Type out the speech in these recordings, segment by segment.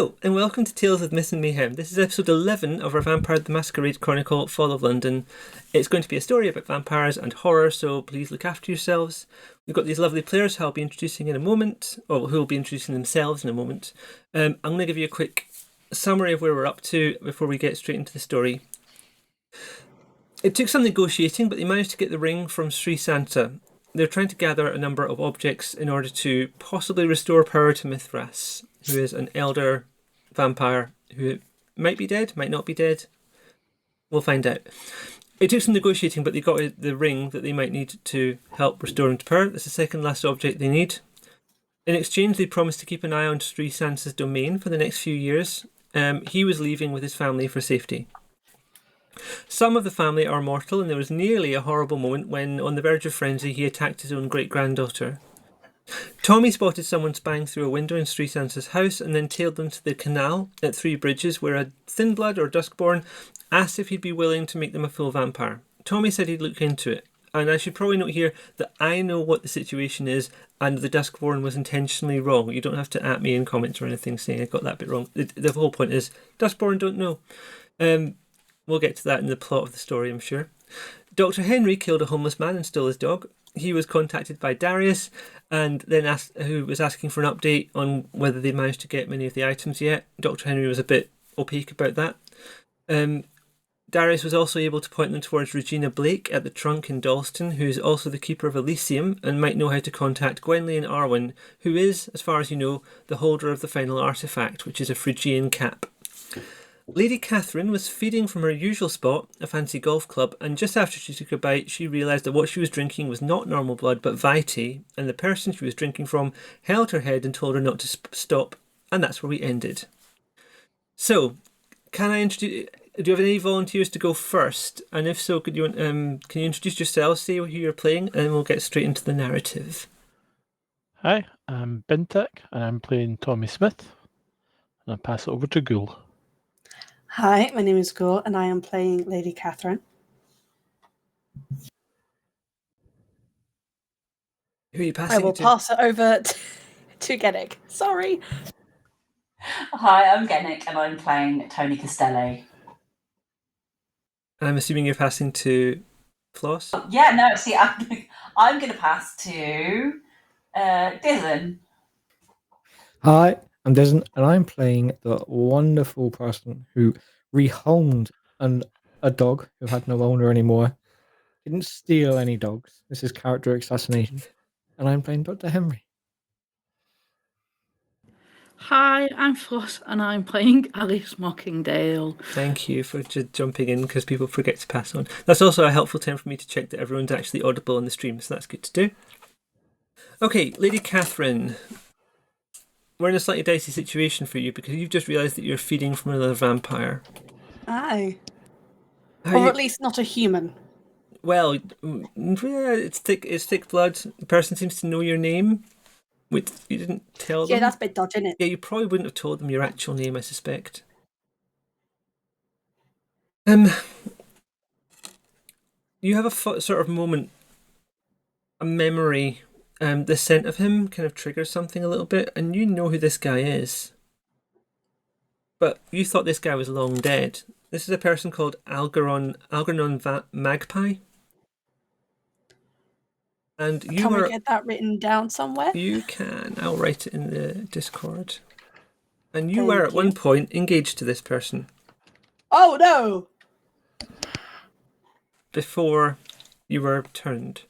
Hello, and welcome to Tales of Myth and Mayhem. This is episode 11 of our Vampire the Masquerade Chronicle, Fall of London. It's going to be a story about vampires and horror, so please look after yourselves. We've got these lovely players who I'll be introducing in a moment, or who will be introducing themselves in a moment. I'm going to give you a quick summary of where we're up to before we get straight into the story. It took some negotiating, but they managed to get the ring from Sri Santa. They're trying to gather a number of objects in order to possibly restore power to Mithras, who is an elder vampire who might be dead, might not be dead. We'll find out. It took some negotiating, but they got the ring that they might need to help restore him to power. That's the second last object they need. In exchange, they promised to keep an eye on Sri Santa's domain for the next few years. He was leaving with his family for safety. Some of the family are mortal, and there was nearly a horrible moment when, on the verge of frenzy, he attacked his own great-granddaughter. Tommy spotted someone spying through a window in Sri Santa's house and then tailed them to the canal at Three Bridges, where a Thinblood or Duskborn asked if he'd be willing to make them a full vampire. Tommy said he'd look into it, and I should probably note here that I know what the situation is, and the Duskborn was intentionally wrong. You don't have to at me in comments or anything saying I got that bit wrong. The whole point is Duskborn don't know. We'll get to that in the plot of the story, I'm sure. Dr. Henry killed a homeless man and stole his dog. He was contacted by Darius and then who was asking for an update on whether they managed to get many of the items yet. Dr. Henry was a bit opaque about that. Darius was also able to point them towards Regina Blake at the Trunk in Dalston, who is also the keeper of Elysium and might know how to contact Gwenllian Arwyn, who is, as far as you know, the holder of the final artefact, which is a Phrygian cap. Lady Catherine was feeding from her usual spot, a fancy golf club, and just after she took a bite, she realised that what she was drinking was not normal blood, but Vitae, and the person she was drinking from held her head and told her not to stop, and that's where we ended. So, can I introduce? Do you have any volunteers to go first? And if so, can you introduce yourselves, say who you're playing, and then we'll get straight into the narrative. Hi, I'm Bintak, and I'm playing Tommy Smith, and I'll pass it over to Ghoul. Hi, my name is Ghoul, and I am playing Lady Catherine. Who are you passing I will it to? pass it over to Genek. Sorry. Hi, I'm Genek, and I'm playing Tony Costello. I'm assuming you're passing to Floss? Yeah, no, see, I'm going to pass to Dylan. Hi, I'm Desmond, and I'm playing the wonderful person who rehomed a dog who had no owner anymore. Didn't steal any dogs. This is character assassination. And I'm playing Dr. Henry. Hi, I'm Floss, and I'm playing Alice Mockingdale. Thank you for just jumping in, because people forget to pass on. That's also a helpful time for me to check that everyone's actually audible on the stream, so that's good to do. Okay, Lady Catherine. We're in a slightly dicey situation for you because you've just realised that you're feeding from another vampire. Aye. Or at least not a human. Well, yeah, it's thick blood. The person seems to know your name. Wait, you didn't tell them? Yeah, that's a bit dodgy, isn't it? Yeah, you probably wouldn't have told them your actual name, I suspect. You have a sort of moment, a memory. The scent of him kind of triggers something a little bit, and you know who this guy is. But you thought this guy was long dead. This is a person called Algernon Magpie. And Can we get that written down somewhere? You can. I'll write it in the Discord. And you were at one point engaged to this person. Oh no! Before you were turned.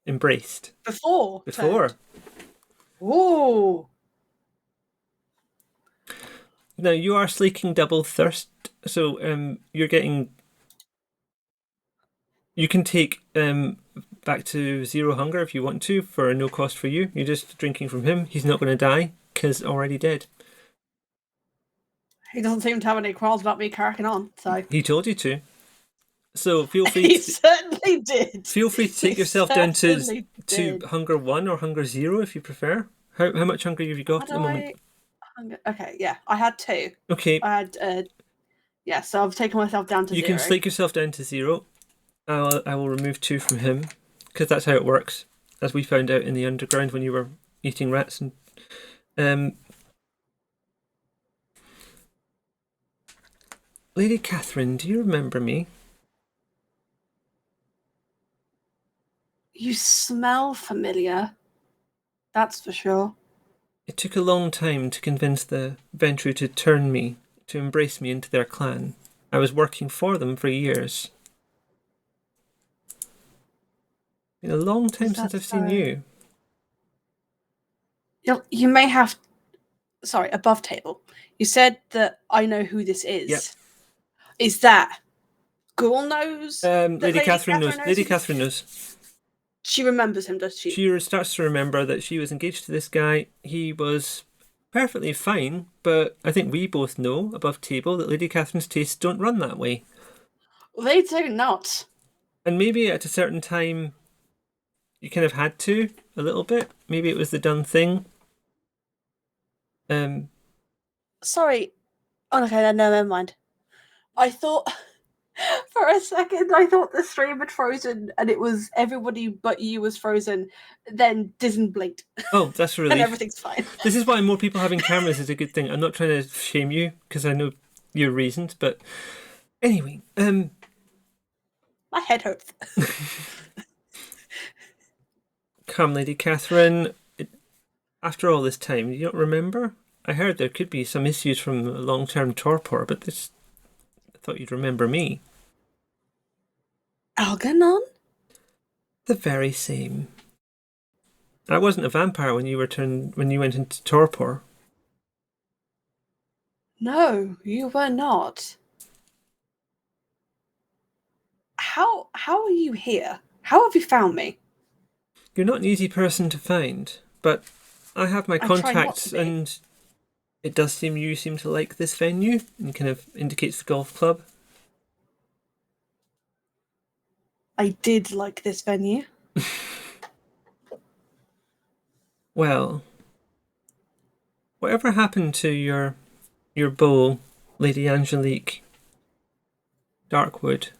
Embraced. Before. Ooh. Now you are slaking double thirst, so you're getting. You can take back to 0 hunger if you want to for no cost for you. You're just drinking from him. He's not going to die because already dead. He doesn't seem to have any quarrels about me cracking on, so. He told you to. So feel free. He certainly did. Feel free to take yourself down to hunger 1 or hunger 0 if you prefer. How much hunger have you got at the moment? Okay, yeah, I had 2. Okay. I had so I've taken myself down to 0. You can slake yourself down to 0. I will remove 2 from him because that's how it works, as we found out in the underground when you were eating rats. And Lady Catherine, do you remember me? You smell familiar. That's for sure. It took a long time to convince the Ventru to embrace me into their clan. I was working for them for years. Been a long time Is since that I've seen so? you. You may have. Sorry, above table. You said that I know who this is. Yep. Is that Ghoul knows? that Lady Catherine knows. Lady who- Catherine knows. She remembers him, does she? She starts to remember that she was engaged to this guy. He was perfectly fine, but I think we both know above table that Lady Catherine's tastes don't run that way. They do not. And maybe at a certain time, you kind of had to a little bit. Maybe it was the done thing. Sorry. Oh, okay, no, never mind. I thought for a second the stream had frozen and it was everybody but you was frozen. Then Disney blinked Oh, that's a and relief. everything's fine. This is why more people having cameras is a good thing. I'm not trying to shame you because I know your reasons, but anyway, My head hurts. come, Lady Catherine. After all this time, you don't remember? I heard there could be some issues from long-term torpor, but I thought you'd remember me. Algernon? The very same. I wasn't a vampire when you went into torpor. No, you were not. How are you here? How have you found me? You're not an easy person to find, but I have my I try not contacts, to be. and it does seem you seem to like this venue, and kind of indicates the golf club. I did like this venue. Well, whatever happened to your beau, Lady Angelique Darkwood?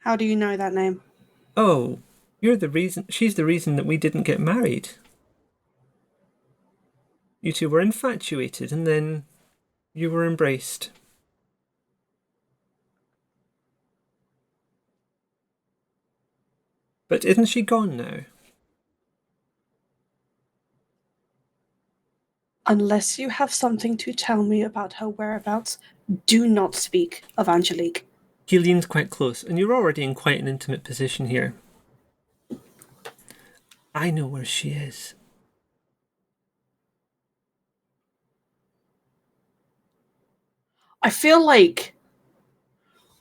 How do you know that name? Oh, she's the reason that we didn't get married. You two were infatuated, and then you were embraced. But isn't she gone now? Unless you have something to tell me about her whereabouts, do not speak of Angelique. He leans quite close, and you're already in quite an intimate position here. I know where she is. I feel like,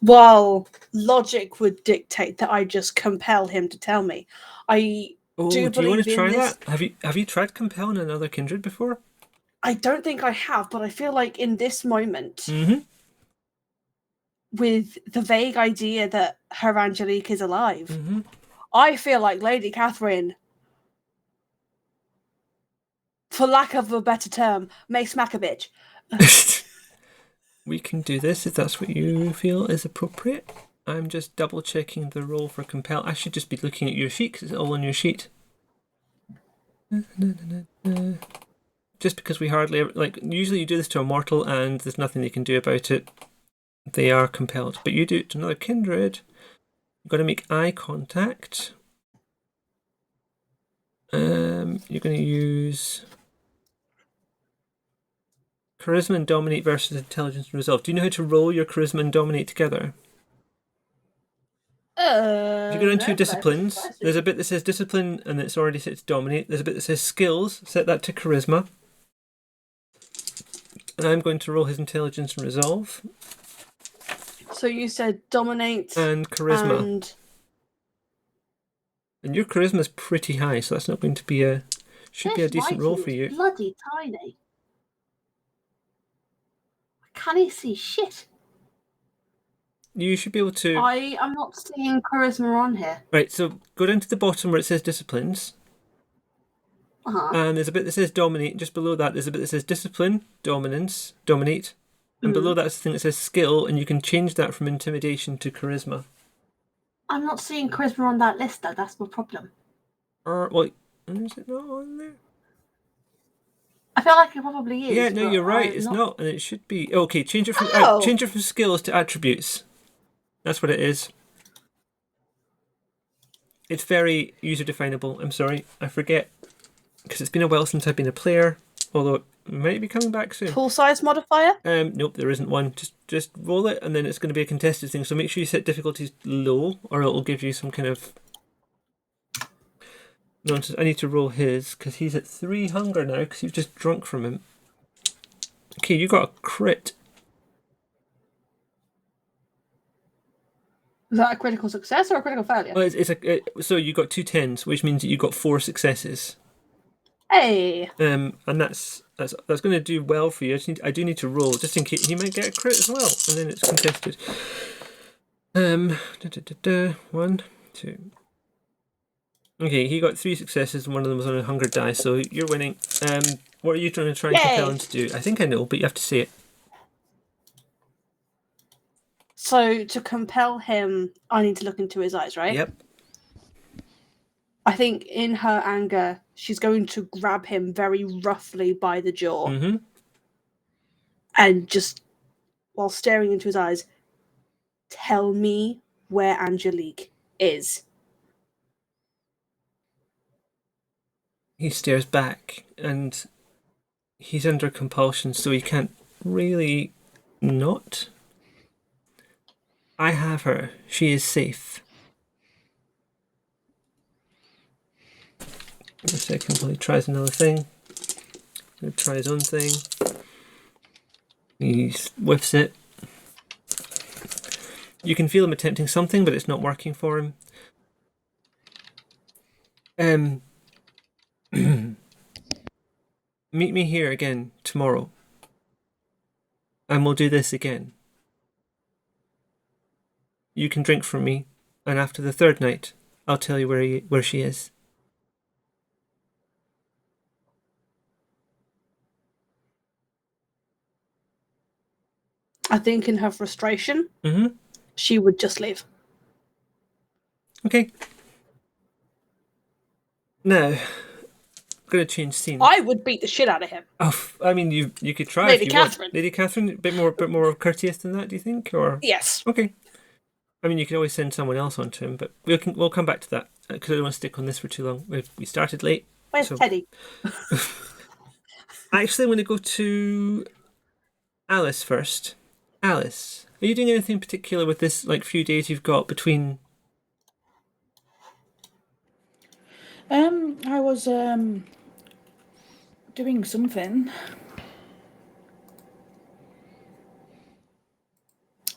while logic would dictate that I just compel him to tell me, I Oh, do do you want to believe try in this. that? Have you tried compelling another kindred before? I don't think I have, but I feel like in this moment, Mm-hmm. with the vague idea that her Angelique is alive, Mm-hmm. I feel like Lady Catherine, for lack of a better term, may smack a bitch. We can do this if that's what you feel is appropriate. I'm just double checking the roll for compel. I should just be looking at your sheet because it's all on your sheet. Just because we hardly ever, usually you do this to a mortal and there's nothing they can do about it. They are compelled. But you do it to another kindred. You've got to make eye contact. You're going to use charisma and dominate versus intelligence and resolve. Do you know how to roll your charisma and dominate together? If you go down to disciplines, there's a bit that says discipline and it's already set to dominate. There's a bit that says skills, set that to charisma. And I'm going to roll his intelligence and resolve. So you said dominate and charisma. And your charisma is pretty high, so that's not going to be a decent roll for you. Bloody tiny. Can he see shit? You should be able to. I am not seeing charisma on here. Right, so go down to the bottom where it says disciplines. And there's a bit that says dominate. Just below that, there's a bit that says discipline, dominance, dominate. And below that is the thing that says skill, and you can change that from intimidation to charisma. I'm not seeing charisma on that list, though. That's my problem. Well, is it not on there? I feel like it probably is. Yeah, no, but you're right. I'm It's not. not, and it should be. Okay, change it from Oh. change it from skills to attributes. That's what it is. It's very user definable. I'm sorry, I forget because it's been a while since I've been a player. Although it might be coming back soon. Tool size modifier? Nope, there isn't one. Just roll it, and then it's going to be a contested thing. So make sure you set difficulties low, or it'll give you some kind of nonsense. I need to roll his because he's at 3 hunger now because you've just drunk from him. Okay, you got a crit. Is that a critical success or a critical failure? Well, so you got 2 10s, which means that you got 4 successes. Hey. And that's going to do well for you. I do need to roll just in case he might get a crit as well, and then it's contested. 1, 2. Okay, he got 3 successes, and one of them was on a hunger die, so you're winning. What are you trying to compel him to do? I think I know, but you have to say it. So to compel him, I need to look into his eyes, right? Yep. I think in her anger, she's going to grab him very roughly by the jaw Mm-hmm. and just, while staring into his eyes, tell me where Angelique is. He stares back, and he's under compulsion, so he can't really not. I have her. She is safe. A second while he tries another thing. He'll try his own thing. He whiffs it. You can feel him attempting something, but it's not working for him. Meet me here again tomorrow, and we'll do this again. You can drink from me, and after the 3rd night, I'll tell you where she is. I think in her frustration, Mm-hmm. she would just leave. Okay. Now, I'm going to change scene. I would beat the shit out of him. Oh, I mean, you could try Lady if you Catherine. want. Lady Catherine, a bit more courteous than that, do you think? Or Yes. okay. I mean, you could always send someone else onto him, but we'll come back to that because I don't want to stick on this for too long. We started late. Where's So- Teddy? Actually, I'm going to go to Alice first. Alice, are you doing anything particular with this few days you've got between? I was doing something.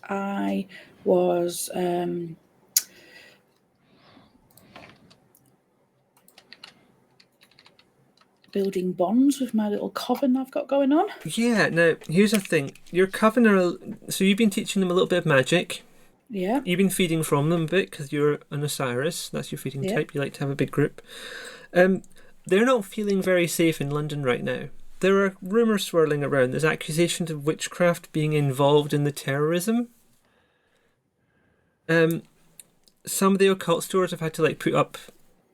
I was building bonds with my little coven I've got going on. Yeah. Now, here's the thing. Your coven so you've been teaching them a little bit of magic. Yeah. You've been feeding from them a bit because you're an Osiris. That's your feeding Yeah. type. You like to have a big group. They're not feeling very safe in London right now. There are rumours swirling around. There's accusations of witchcraft being involved in the terrorism. Some of the occult stores have had to put up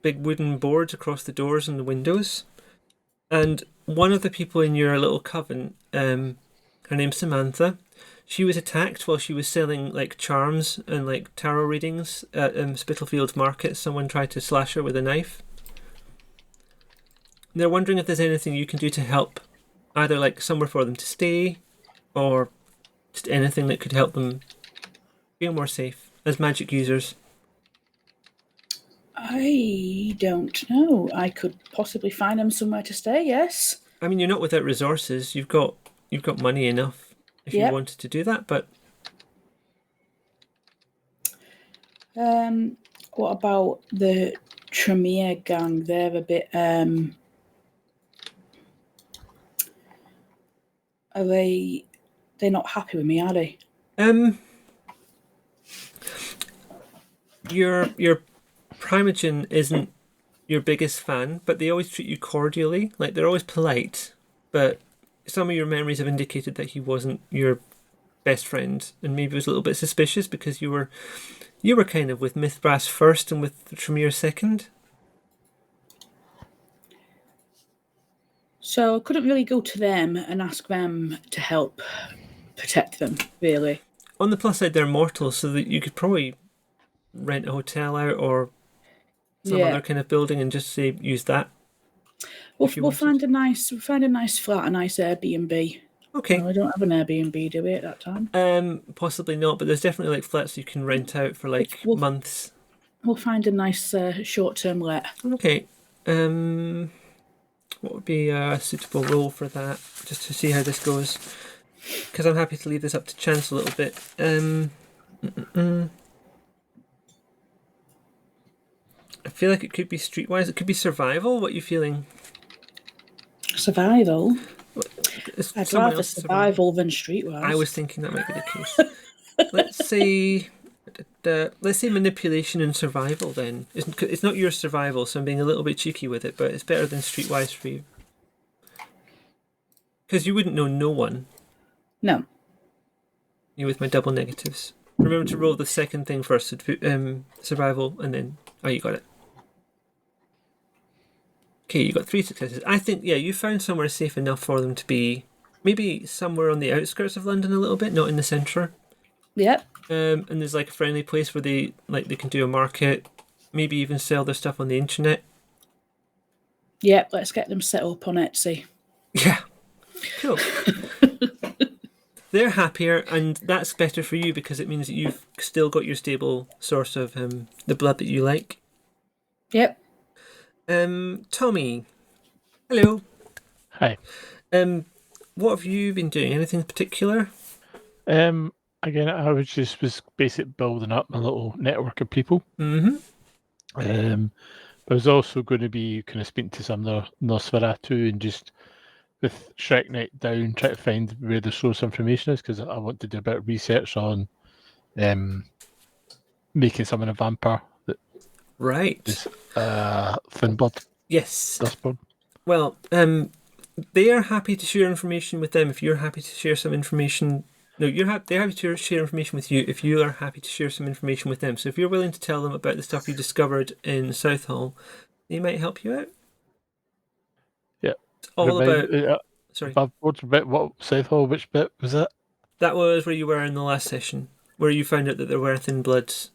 big wooden boards across the doors and the windows. And one of the people in your little coven, her name's Samantha. She was attacked while she was selling charms and tarot readings at Spitalfields Market. Someone tried to slash her with a knife. They're wondering if there's anything you can do to help, either somewhere for them to stay, or just anything that could help them feel more safe as magic users. I don't know. I could possibly find them somewhere to stay, yes. I mean, you're not without resources. You've got money enough if you Yep. wanted to do that, but What about the Tremere gang? They're a bit are they're not happy with me, are they? your Primogen isn't your biggest fan, but they always treat you cordially. They're always polite, but some of your memories have indicated that he wasn't your best friend, and maybe was a little bit suspicious because you were kind of with Mythbrass first and with Tremere second. So I couldn't really go to them and ask them to help protect them, really. On the plus side, they're mortal, so that you could probably rent a hotel out or some other kind of building and just say use that. We'll find a nice flat, a nice Airbnb. Okay. Well, I don't have an Airbnb, do we, at that time? Possibly not, but there's definitely like flats you can rent out for like months. We'll find a nice short-term let. Okay. What would be a suitable role for that? Just to see how this goes. Because I'm happy to leave this up to chance a little bit. I feel like it could be streetwise. It could be survival. What are you feeling? Survival? I'd Someone rather else survival than streetwise. I was thinking that might be the case. Let's say manipulation and survival then. It's not your survival, so I'm being a little bit cheeky with it, but it's better than streetwise for you. Because you wouldn't know no one. No. You with my double negatives. Remember to roll the second thing first, survival, and then... Oh, you got it. Okay, you got 3 successes. I think, yeah, you found somewhere safe enough for them to be maybe somewhere on the outskirts of London a little bit, not in the centre. Yep. And there's like a friendly place where they can do a market, maybe even sell their stuff on the internet. Yep, let's get them set up on Etsy. Yeah. Cool. They're happier, and that's better for you because it means that you've still got your stable source of the blood that you like. Yep. Tommy. Hello. Hi. What have you been doing? Anything in particular? Again, I was basically building up my little network of people. Mm-hmm. I was also going to be kind of speaking to some of the Nosferatu and just with Shrek Night down, try to find where the source information is because I want to do a bit of research on making someone a vampire. Right. Thin blood. Yes. Dustborn. Well, they are happy to share information with them if you're happy to share some information. No, they're happy to share information with you if you are happy to share some information with them. So if you're willing to tell them about the stuff you discovered in Southall, they might help you out. Yeah. It's all about... Sorry. What Southall? Which bit was that? That was where you were in the last session, where you found out that there were thin bloods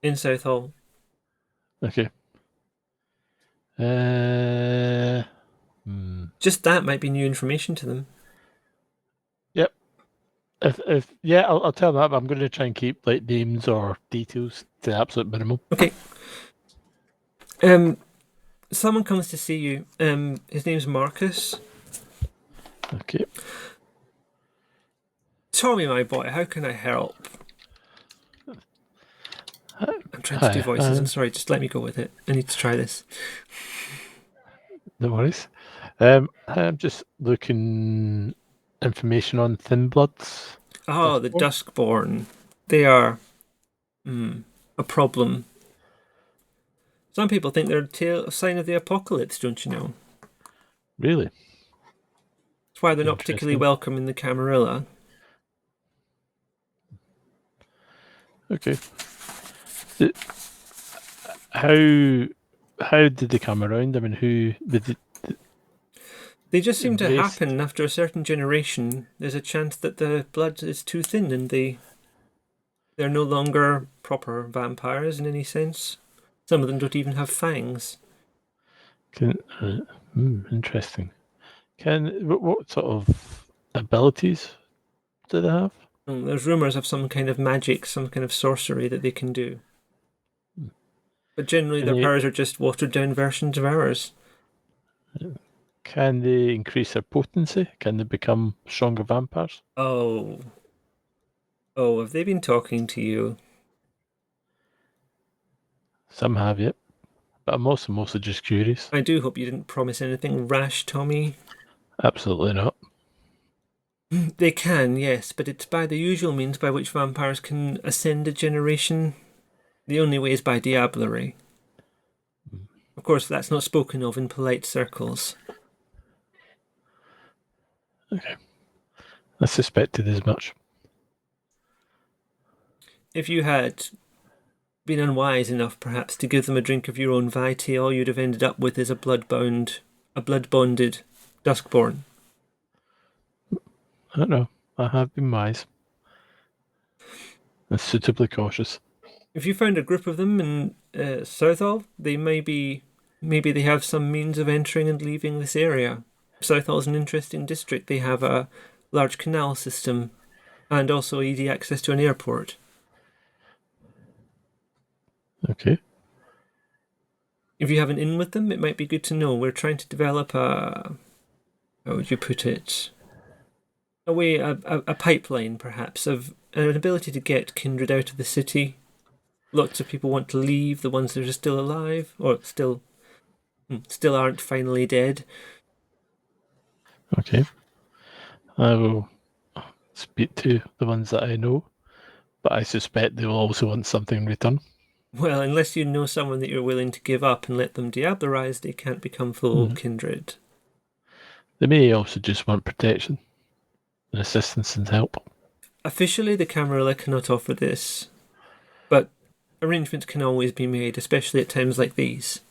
in Southall. Okay. Just that might be new information to them. Yep. I'll tell them that, but I'm going to try and keep like names or details to the absolute minimum. Okay. Someone comes to see you. His name's Marcus. Okay. Tommy, my boy, how can I help? I'm trying to do voices. I'm sorry, just let me go with it. I need to try this. No worries. I'm just looking information on thin bloods. Oh, the Duskborn. They are a problem. Some people think they're a sign of the apocalypse, don't you know? Really? That's why they're not particularly welcome in the Camarilla. Okay. How did they come around? I mean, who did it? They just seem to happen after a certain generation. There's a chance that the blood is too thin and they're no longer proper vampires in any sense. Some of them don't even have fangs. Interesting. What sort of abilities do they have? There's rumours of some kind of magic, some kind of sorcery that they can do. But generally their powers are just watered down versions of ours. Can they increase their potency? Can they become stronger vampires? Oh, have they been talking to you? Some have, yep. But I'm also mostly just curious. I do hope you didn't promise anything rash, Tommy. Absolutely not. They can, yes, but it's by the usual means by which vampires can ascend a generation. The only way is by diablerie. Of course, that's not spoken of in polite circles. Okay. I suspected as much. If you had been unwise enough, perhaps, to give them a drink of your own vitae, all you'd have ended up with is a blood-bound a blood-bonded Duskborn? I don't know. I have been wise. And suitably cautious. If you found a group of them in Southall, they maybe they have some means of entering and leaving this area. Southall is an interesting district. They have a large canal system and also easy access to an airport. Okay. If you have an in with them, it might be good to know. We're trying to develop how would you put it? A pipeline, perhaps, of an ability to get kindred out of the city. Lots of people want to leave, the ones that are still alive, or still aren't finally dead. Okay. I will speak to the ones that I know, but I suspect they will also want something in return. Well, unless you know someone that you're willing to give up and let them diablerize, they can't become full kindred. They may also just want protection and assistance and help. Officially, the Camarilla cannot offer this, but arrangements can always be made, especially at times like these.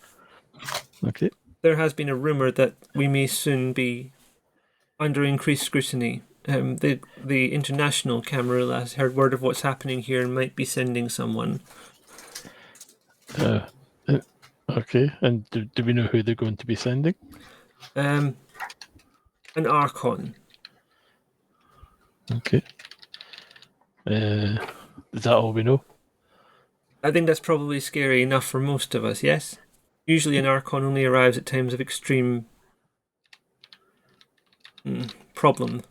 Okay. There has been a rumour that we may soon be under increased scrutiny. The international Camarilla has heard word of what's happening here and might be sending someone. Okay, and do we know who they're going to be sending? An Archon. Okay. Is that all we know? I think that's probably scary enough for most of us, yes? Usually an Archon only arrives at times of extreme problem.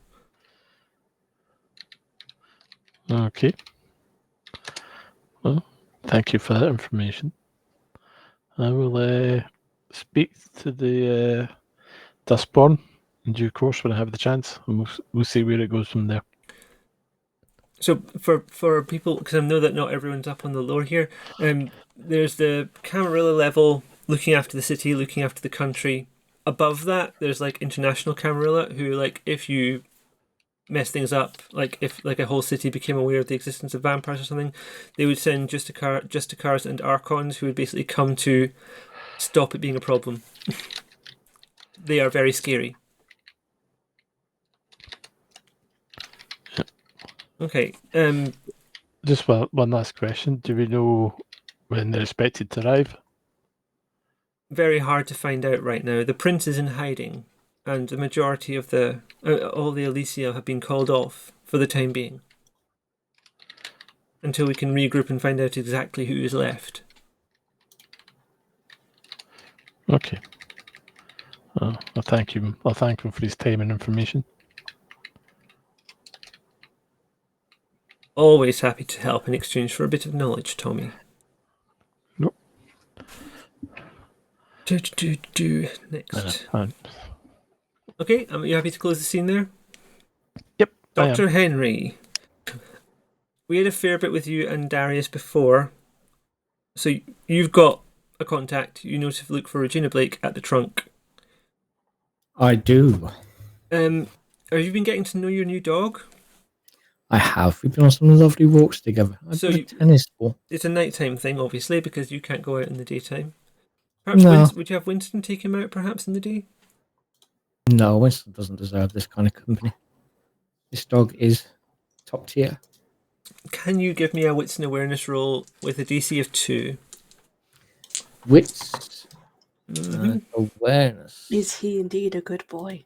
Okay. Well, thank you for that information. I will speak to the Dustborn in due course when I have the chance, and we'll see where it goes from there. So for people, because I know that not everyone's up on the lore here, there's the Camarilla level, looking after the city, looking after the country. Above that, there's like international Camarilla, who like if you mess things up, like if like a whole city became aware of the existence of vampires or something, they would send Justicars and Archons who would basically come to stop it being a problem. They are very scary. Okay. Just one last question. Do we know when they're expected to arrive? Very hard to find out right now. The prince is in hiding, and the majority of all the Elysia have been called off for the time being, until we can regroup and find out exactly who is left. Okay. I'll thank him. I'll thank him for his time and information. Always happy to help in exchange for a bit of knowledge, Tommy. Nope. Next. Okay, are you happy to close the scene there? Yep. Dr. Henry. We had a fair bit with you and Darius before. So you've got a contact. You know to look for Regina Blake at the trunk. I do. Have you been getting to know your new dog? I have. We've been on some lovely walks together. I've So got a tennis ball. It's a nighttime thing, obviously, because you can't go out in the daytime. Perhaps No. would you have Winston take him out, perhaps, in the day? No, Winston doesn't deserve this kind of company. This dog is top tier. Can you give me a wits and awareness roll with a DC of 2? Wits. Mm-hmm. Awareness. Is he indeed a good boy?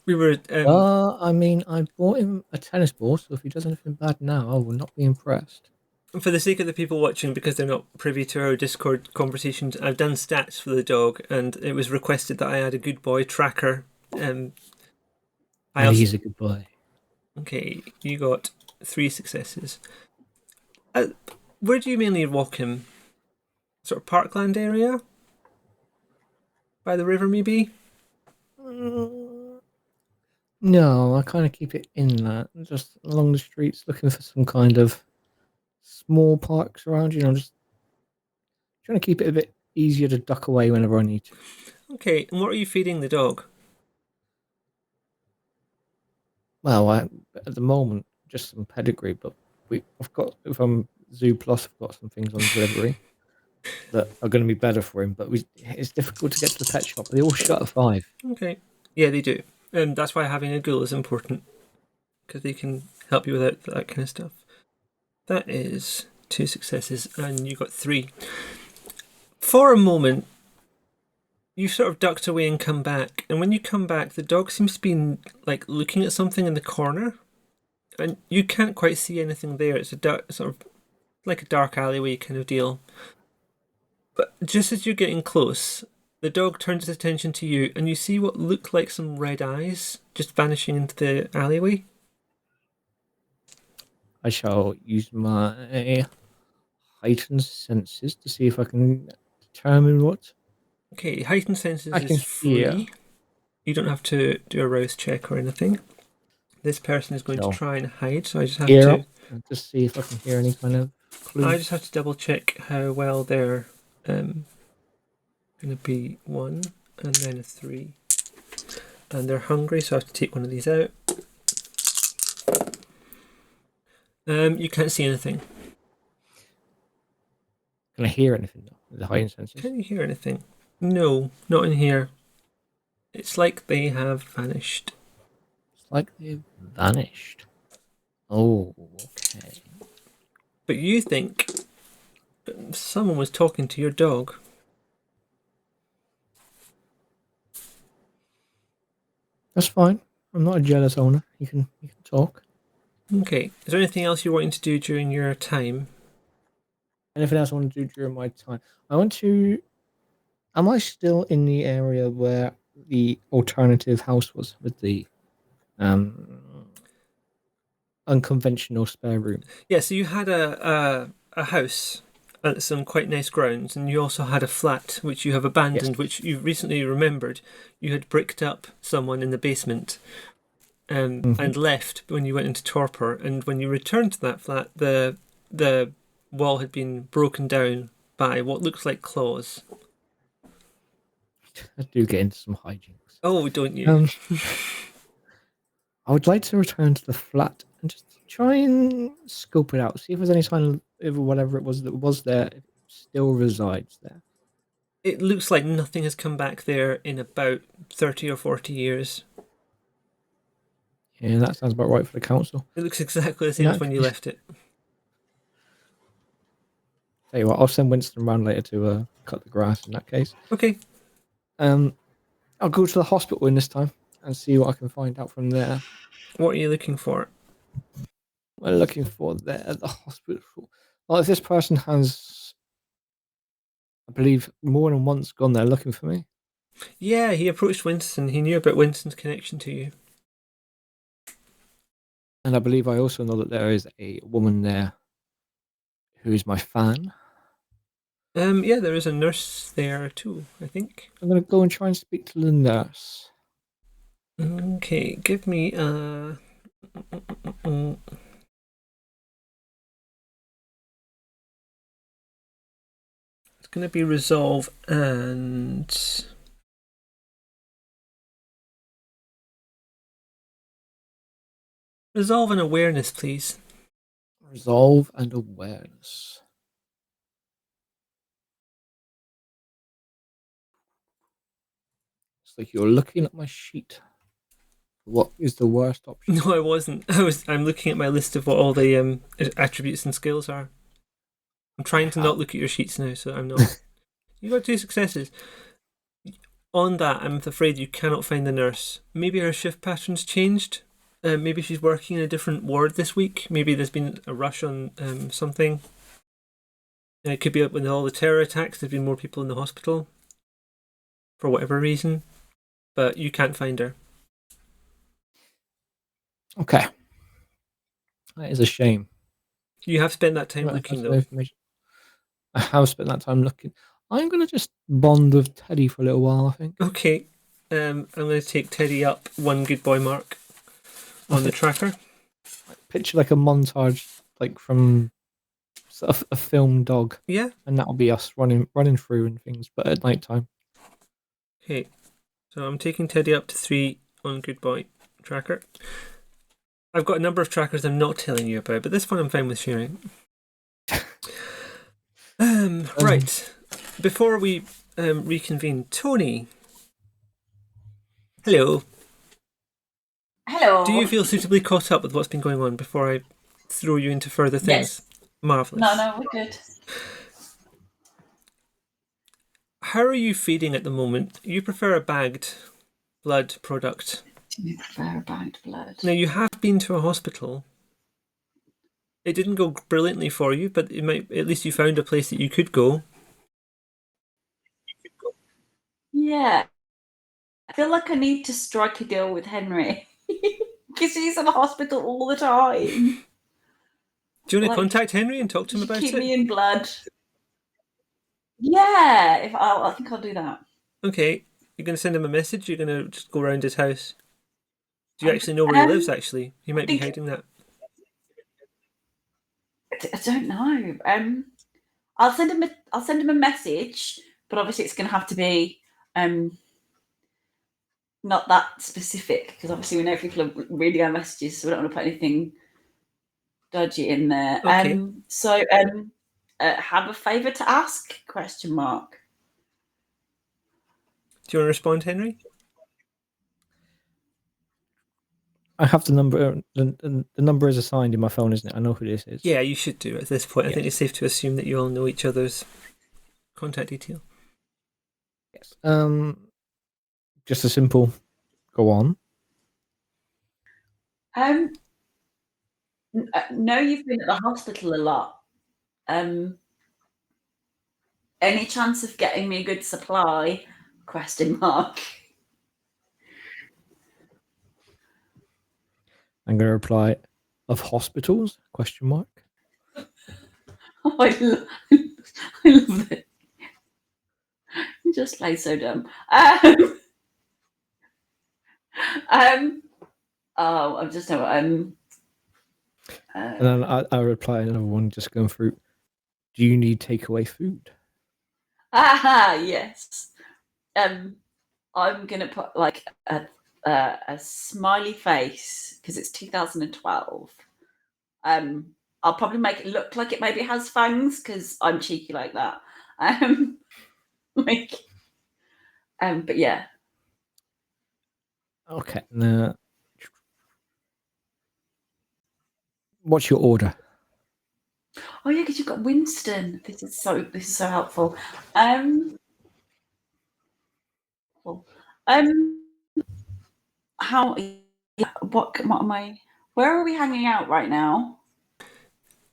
We were. I mean, I bought him a tennis ball, so if he does anything bad now, I will not be impressed. For the sake of the people watching, because they're not privy to our Discord conversations, I've done stats for the dog, and it was requested that I add a good boy tracker. He's a good boy. Okay, you got 3 successes. Where do you mainly walk him? Sort of parkland area? By the river, maybe? No, I kind of keep it inland, just along the streets, looking for some kind of small parks around, just trying to keep it a bit easier to duck away whenever I need to. Okay, and what are you feeding the dog? Well, at the moment, just some pedigree, but I've got, if I'm Zoo Plus, I've got some things on delivery. that are going to be better for him. But it's difficult to get to the pet shop. They all shut at 5. Okay. Yeah, they do. And that's why having a ghoul is important, because they can help you with that kind of stuff. That is 2 successes, and you got 3. For a moment, you sort of ducked away and come back, and when you come back, the dog seems to be like looking at something in the corner, and you can't quite see anything there. It's a dark, sort of like a dark alleyway kind of deal. But just as you're getting close, the dog turns its attention to you, and you see what look like some red eyes just vanishing into the alleyway. I shall use my heightened senses to see if I can determine what. Okay, heightened senses I can is free. hear. You don't have to do a rouse check or anything. This person is going So, to try and hide, so I just have Ear to. up and just see if I can hear any kind of clue. I just have to double check how well they're going to be 1 and then a 3. And they're hungry, so I have to take one of these out. You can't see anything. Can I hear anything though? With the heightened senses. Can you hear anything? No, not in here. It's like they have vanished. It's like they've vanished. Oh, okay. But you think someone was talking to your dog. That's fine. I'm not a jealous owner. You can talk. Okay. Is there anything else you're wanting to do during your time? Anything else I want to do during my time? I want to. Am I still in the area where the alternative house was with the unconventional spare room? Yeah, so you had a house at some quite nice grounds, and you also had a flat which you have abandoned, Yes. which you recently remembered. You had bricked up someone in the basement and left when you went into torpor, and when you returned to that flat, the wall had been broken down by what looks like claws. I do get into some hijinks. Oh, don't you? I would like to return to the flat and just try and scope it out, see if there's any sign of whatever it was that was there, if it still resides there. It looks like nothing has come back there in about 30 or 40 years. Yeah, that sounds about right for the council. It looks exactly the same as when you left it. Tell you what, I'll send Winston around later to cut the grass in that case. Okay. I'll go to the hospital in this time and see what I can find out from there. What are you looking for? We're looking for there at the hospital. Well, if this person has, I believe, more than once gone there looking for me. Yeah, he approached Winston. He knew about Winston's connection to you. And I believe I also know that there is a woman there who is my fan. Yeah, there is a nurse there too, I think. I'm going to go and try and speak to the nurse. Okay, give me a... It's going to be resolve and... Resolve and awareness, please. Resolve and awareness. It's like you're looking at my sheet. What is the worst option? No, I wasn't. I'm looking at my list of what all the attributes and skills are. I'm trying to not look at your sheets now, so I'm not. You got 2 successes. On that, I'm afraid you cannot find the nurse. Maybe her shift pattern's changed. Maybe she's working in a different ward this week. Maybe there's been a rush on something. It could be with all the terror attacks, there's been more people in the hospital. For whatever reason. But you can't find her. Okay. That is a shame. You have spent that time Right, looking, that's though. information. I have spent that time looking. I'm going to just bond with Teddy for a little while, I think. Okay. I'm going to take Teddy up 1 good boy mark on the tracker. Picture like a montage, like from sort of a film dog. Yeah. And that'll be us running through and things, but at night time. Okay. So I'm taking Teddy up to 3 on good boy tracker. I've got a number of trackers I'm not telling you about, but this one I'm fine with sharing. Right. Before we reconvene, Tony. Hello. Hello. Do you feel suitably caught up with what's been going on before I throw you into further things? Yes. Marvellous. No, we're good. How are you feeding at the moment? You prefer a bagged blood product. Do you prefer bagged blood? Now, you have been to a hospital. It didn't go brilliantly for you, but it might, at least you found a place that you could go. Yeah. I feel like I need to strike a deal with Henry. Because he's in the hospital all the time. Do you want to Like, contact Henry and talk to him You about keep it? me in blood. Yeah, I think I'll do that. Okay. You're going to send him a message? You're going to just go around his house? Do you actually know where he lives, actually? He might be hiding that. I don't know. I'll send him a message, but obviously it's going to have to be not that specific, because obviously we know people are reading our messages, so we don't want to put anything dodgy in there. Okay. So have a favour to ask? ? Do you want to respond, Henry? I have the number. The number is assigned in my phone, isn't it? I know who this is. Yeah, you should do at this point. I think Yes. it's safe to assume that you all know each other's contact detail. Yes. Just a simple. Go on. No, you've been at the hospital a lot. Any chance of getting me a good supply? ? I'm going to reply. Of hospitals? ? I love it. You just play so dumb. Oh, I'm just And then I reply another one, just going through. Do you need takeaway food? Yes. I'm gonna put like a smiley face because it's 2012. I'll probably make it look like it maybe has fangs because I'm cheeky like that. But yeah. Okay. Now, what's your order? Oh yeah, because you've got Winston. This is so helpful. How? What am I? Where are we hanging out right now?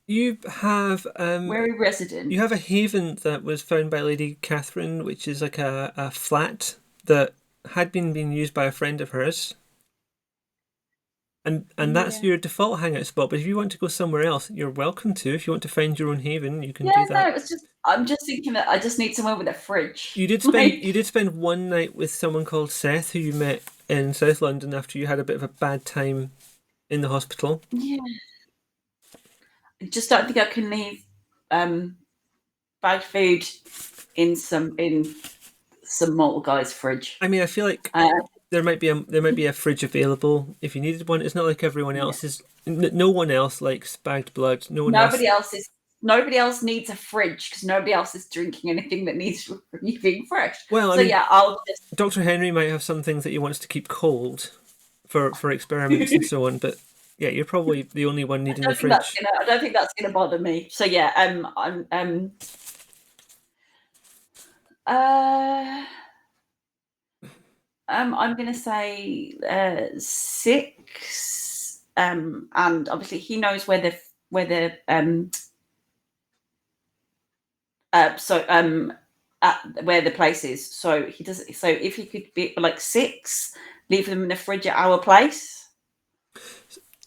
You have Where are we resident? you have a haven that was found by Lady Catherine, which is like a flat that had been being used by a friend of hers. And that's your default hangout spot. But if you want to go somewhere else, you're welcome to. If you want to find your own haven, you can do that. No, it's just I'm just thinking that I just need somewhere with a fridge. You did spend one night with someone called Seth, who you met in South London after you had a bit of a bad time in the hospital. Yeah. I just don't think I can leave bagged food in some mortal guy's fridge. I mean, I feel like there might be a fridge available if you needed one. It's not like everyone else is. No one else likes bagged blood. Nobody else needs a fridge because nobody else is drinking anything that needs being fresh. Well, I'll just. Dr. Henry might have some things that he wants to keep cold for experiments and so on, but yeah, you're probably the only one needing the fridge. I don't think that's gonna bother me. So yeah, I'm gonna say 6. And obviously he knows where the where the place is. So he does. So if he could be like 6, leave them in the fridge at our place.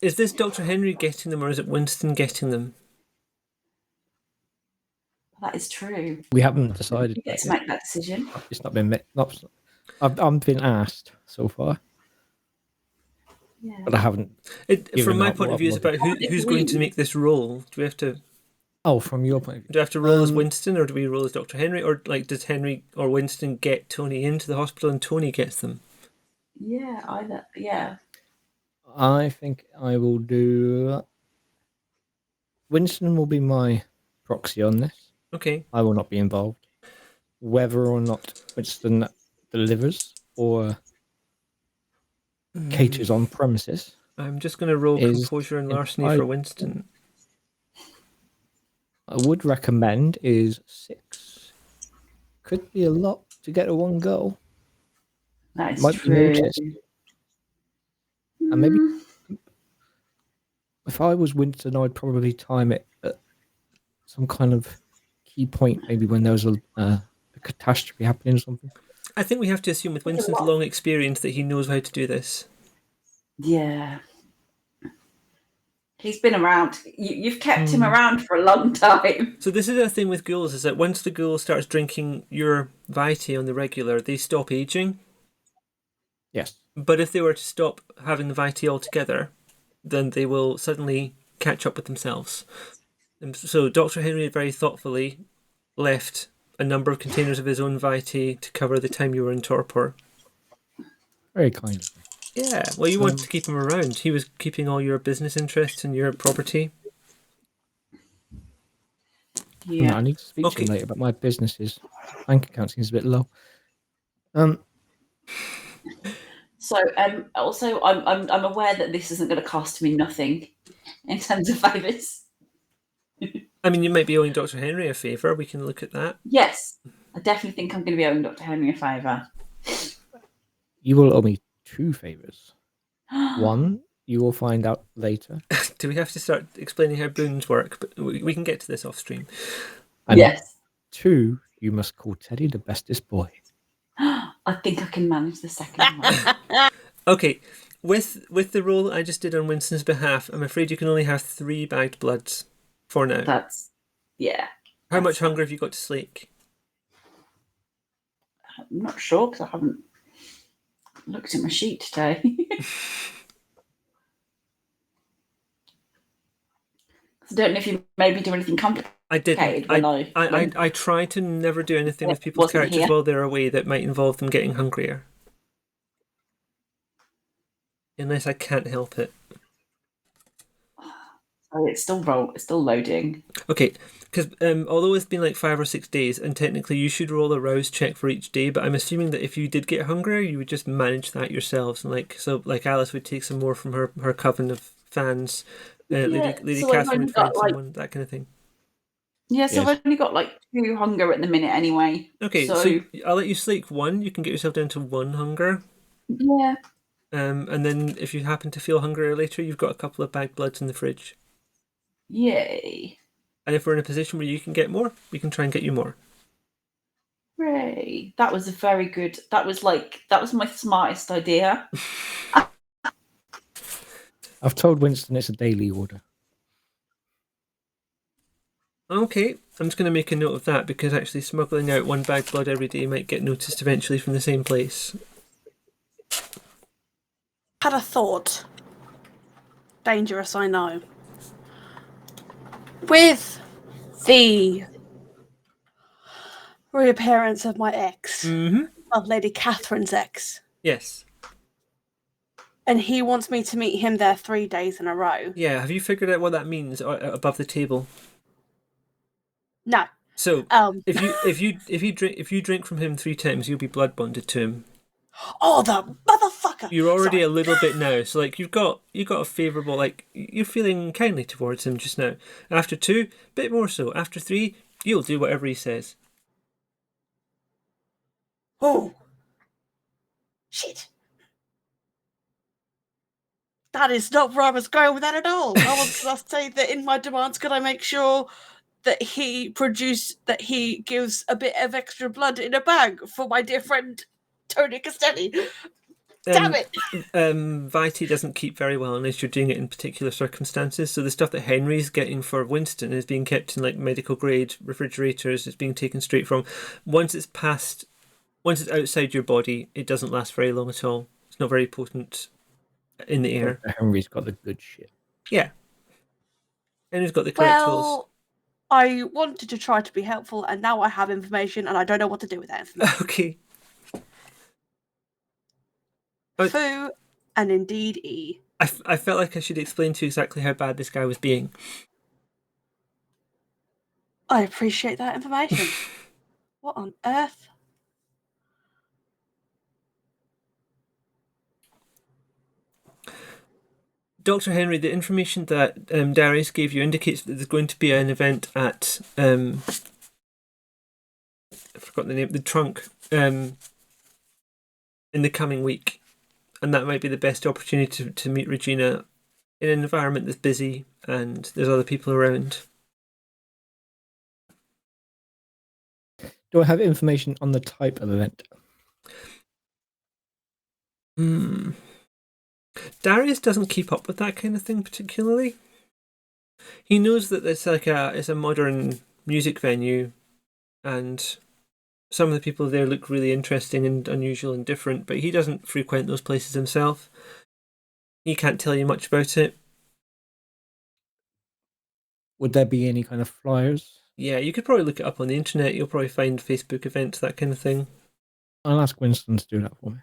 Is this Dr. Henry getting them, or is it Winston getting them? That is true. We haven't decided. You get to make that decision. It's not been. I've been asked so far. Yeah. But I haven't. From my point of view, it's about who's going to make this role. Do we have to? Oh, from your point of view, do I have to roll as Winston, or do we roll as Dr. Henry, or like does Henry or Winston get Tony into the hospital and Tony gets them? Yeah, either. Yeah. I think I will do. Winston will be my proxy on this. Okay. I will not be involved. Whether or not Winston delivers or caters on premises I'm just going to roll is composure and larceny entirely- for Winston. I would recommend is 6. Could be a lot to get to one go. That is Might be true. noticed. And maybe if I was Winston, I'd probably time it at some kind of key point, maybe when there's a catastrophe happening or something. I think we have to assume with Winston's long experience that he knows how to do this. Yeah. He's been around. You've kept him around for a long time. So this is the thing with ghouls, is that once the ghoul starts drinking your Vitae on the regular, they stop aging. Yes. But if they were to stop having the Vitae altogether, then they will suddenly catch up with themselves. And so Dr. Henry very thoughtfully left a number of containers of his own Vitae to cover the time you were in torpor. Very kind of me. Yeah, well, you wanted to keep him around. He was keeping all your business interests and your property. Yeah. I need to speak to him later, but my business's bank account seems a bit low. So, also, I'm aware that this isn't going to cost me nothing in terms of favours. I mean, you might be owing Dr. Henry a favour. We can look at that. Yes, I definitely think I'm going to be owing Dr. Henry a favour. You will owe me 2 favors. One, you will find out later. Do we have to start explaining how boons work? But we can get to this off stream. And Yes. 2, you must call Teddy the bestest boy. I think I can manage the second one. Okay, with the roll I just did on Winston's behalf, I'm afraid you can only have 3 bagged bloods for now. That's, yeah. How much hunger have you got to slake? I'm not sure because I haven't looked at my sheet today. I don't know if you maybe do anything complicated. I didn't. I try to never do anything with people's characters while they're away that might involve them getting hungrier. Unless I can't help it. Oh, it's still loading. Okay, because although it's been like 5 or 6 days, and technically you should roll a rouse check for each day, but I'm assuming that if you did get hungrier, you would just manage that yourselves. And like Alice would take some more from her coven of fans. Lady so Catherine would find someone, that kind of thing. Yeah, so I've only got like 2 hunger at the minute anyway. Okay, so I'll let you slake 1. You can get yourself down to 1 hunger. Yeah. And then if you happen to feel hungrier later, you've got a couple of bagged bloods in the fridge. Yay. And if we're in a position where you can get more, we can try and get you more. Hooray. That was a very good, that was my smartest idea. I've told Winston it's a daily order. Okay, I'm just going to make a note of that because actually smuggling out 1 bagged blood every day might get noticed eventually from the same place. Had a thought. Dangerous, I know. With the reappearance of my ex, of Lady Catherine's ex. Yes. And he wants me to meet him there 3 days in a row. Yeah, have you figured out what that means above the table? No. So if you drink from him 3 times, you'll be blood bonded to him. Oh, the motherfucker! You're already a little bit now, so like you got a favourable, like you're feeling kindly towards him just now. After 2, bit more so. After 3, you'll do whatever he says. Oh, shit! That is not where I was going with that at all. I was going to say that in my demands, could I make sure that he gives a bit of extra blood in a bag for my dear friend Tony Castelli. Damn it! Vitae doesn't keep very well unless you're doing it in particular circumstances. So the stuff that Henry's getting for Winston is being kept in like medical grade refrigerators. It's being taken straight from. Once it's outside your body, it doesn't last very long at all. It's not very potent in the air. Henry's got the good shit. Yeah. Henry's got the correct tools. I wanted to try to be helpful, and now I have information, and I don't know what to do with that information. Okay. Foo, and indeed E. I felt like I should explain to you exactly how bad this guy was being. I appreciate that information. What on earth? Dr. Henry, the information that Darius gave you indicates that there's going to be an event at I forgot the name, the Trunk, in the coming week, and that might be the best opportunity to meet Regina in an environment that's busy and there's other people around. Do I have information on the type of event? Darius doesn't keep up with that kind of thing particularly. He knows that it's a modern music venue, and some of the people there look really interesting and unusual and different, but he doesn't frequent those places himself. He can't tell you much about it. Would there be any kind of flyers? Yeah, you could probably look it up on the internet. You'll probably find Facebook events, that kind of thing. I'll ask Winston to do that for me.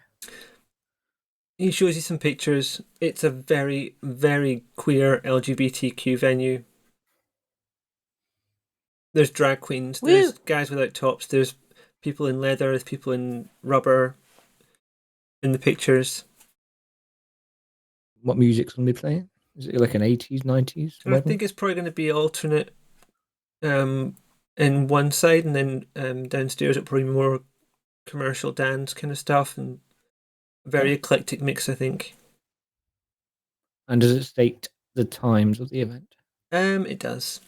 He shows you some pictures. It's a very, very queer LGBTQ venue. There's drag queens, there's guys without tops, there's people in leather, there's people in rubber in the pictures. What music's going to be playing? Is it like an 80s, 90s? I think it's probably going to be alternate in one side, and then downstairs it'll probably be more commercial dance kind of stuff, and very eclectic mix, I think. And does it state the times of the event? It does.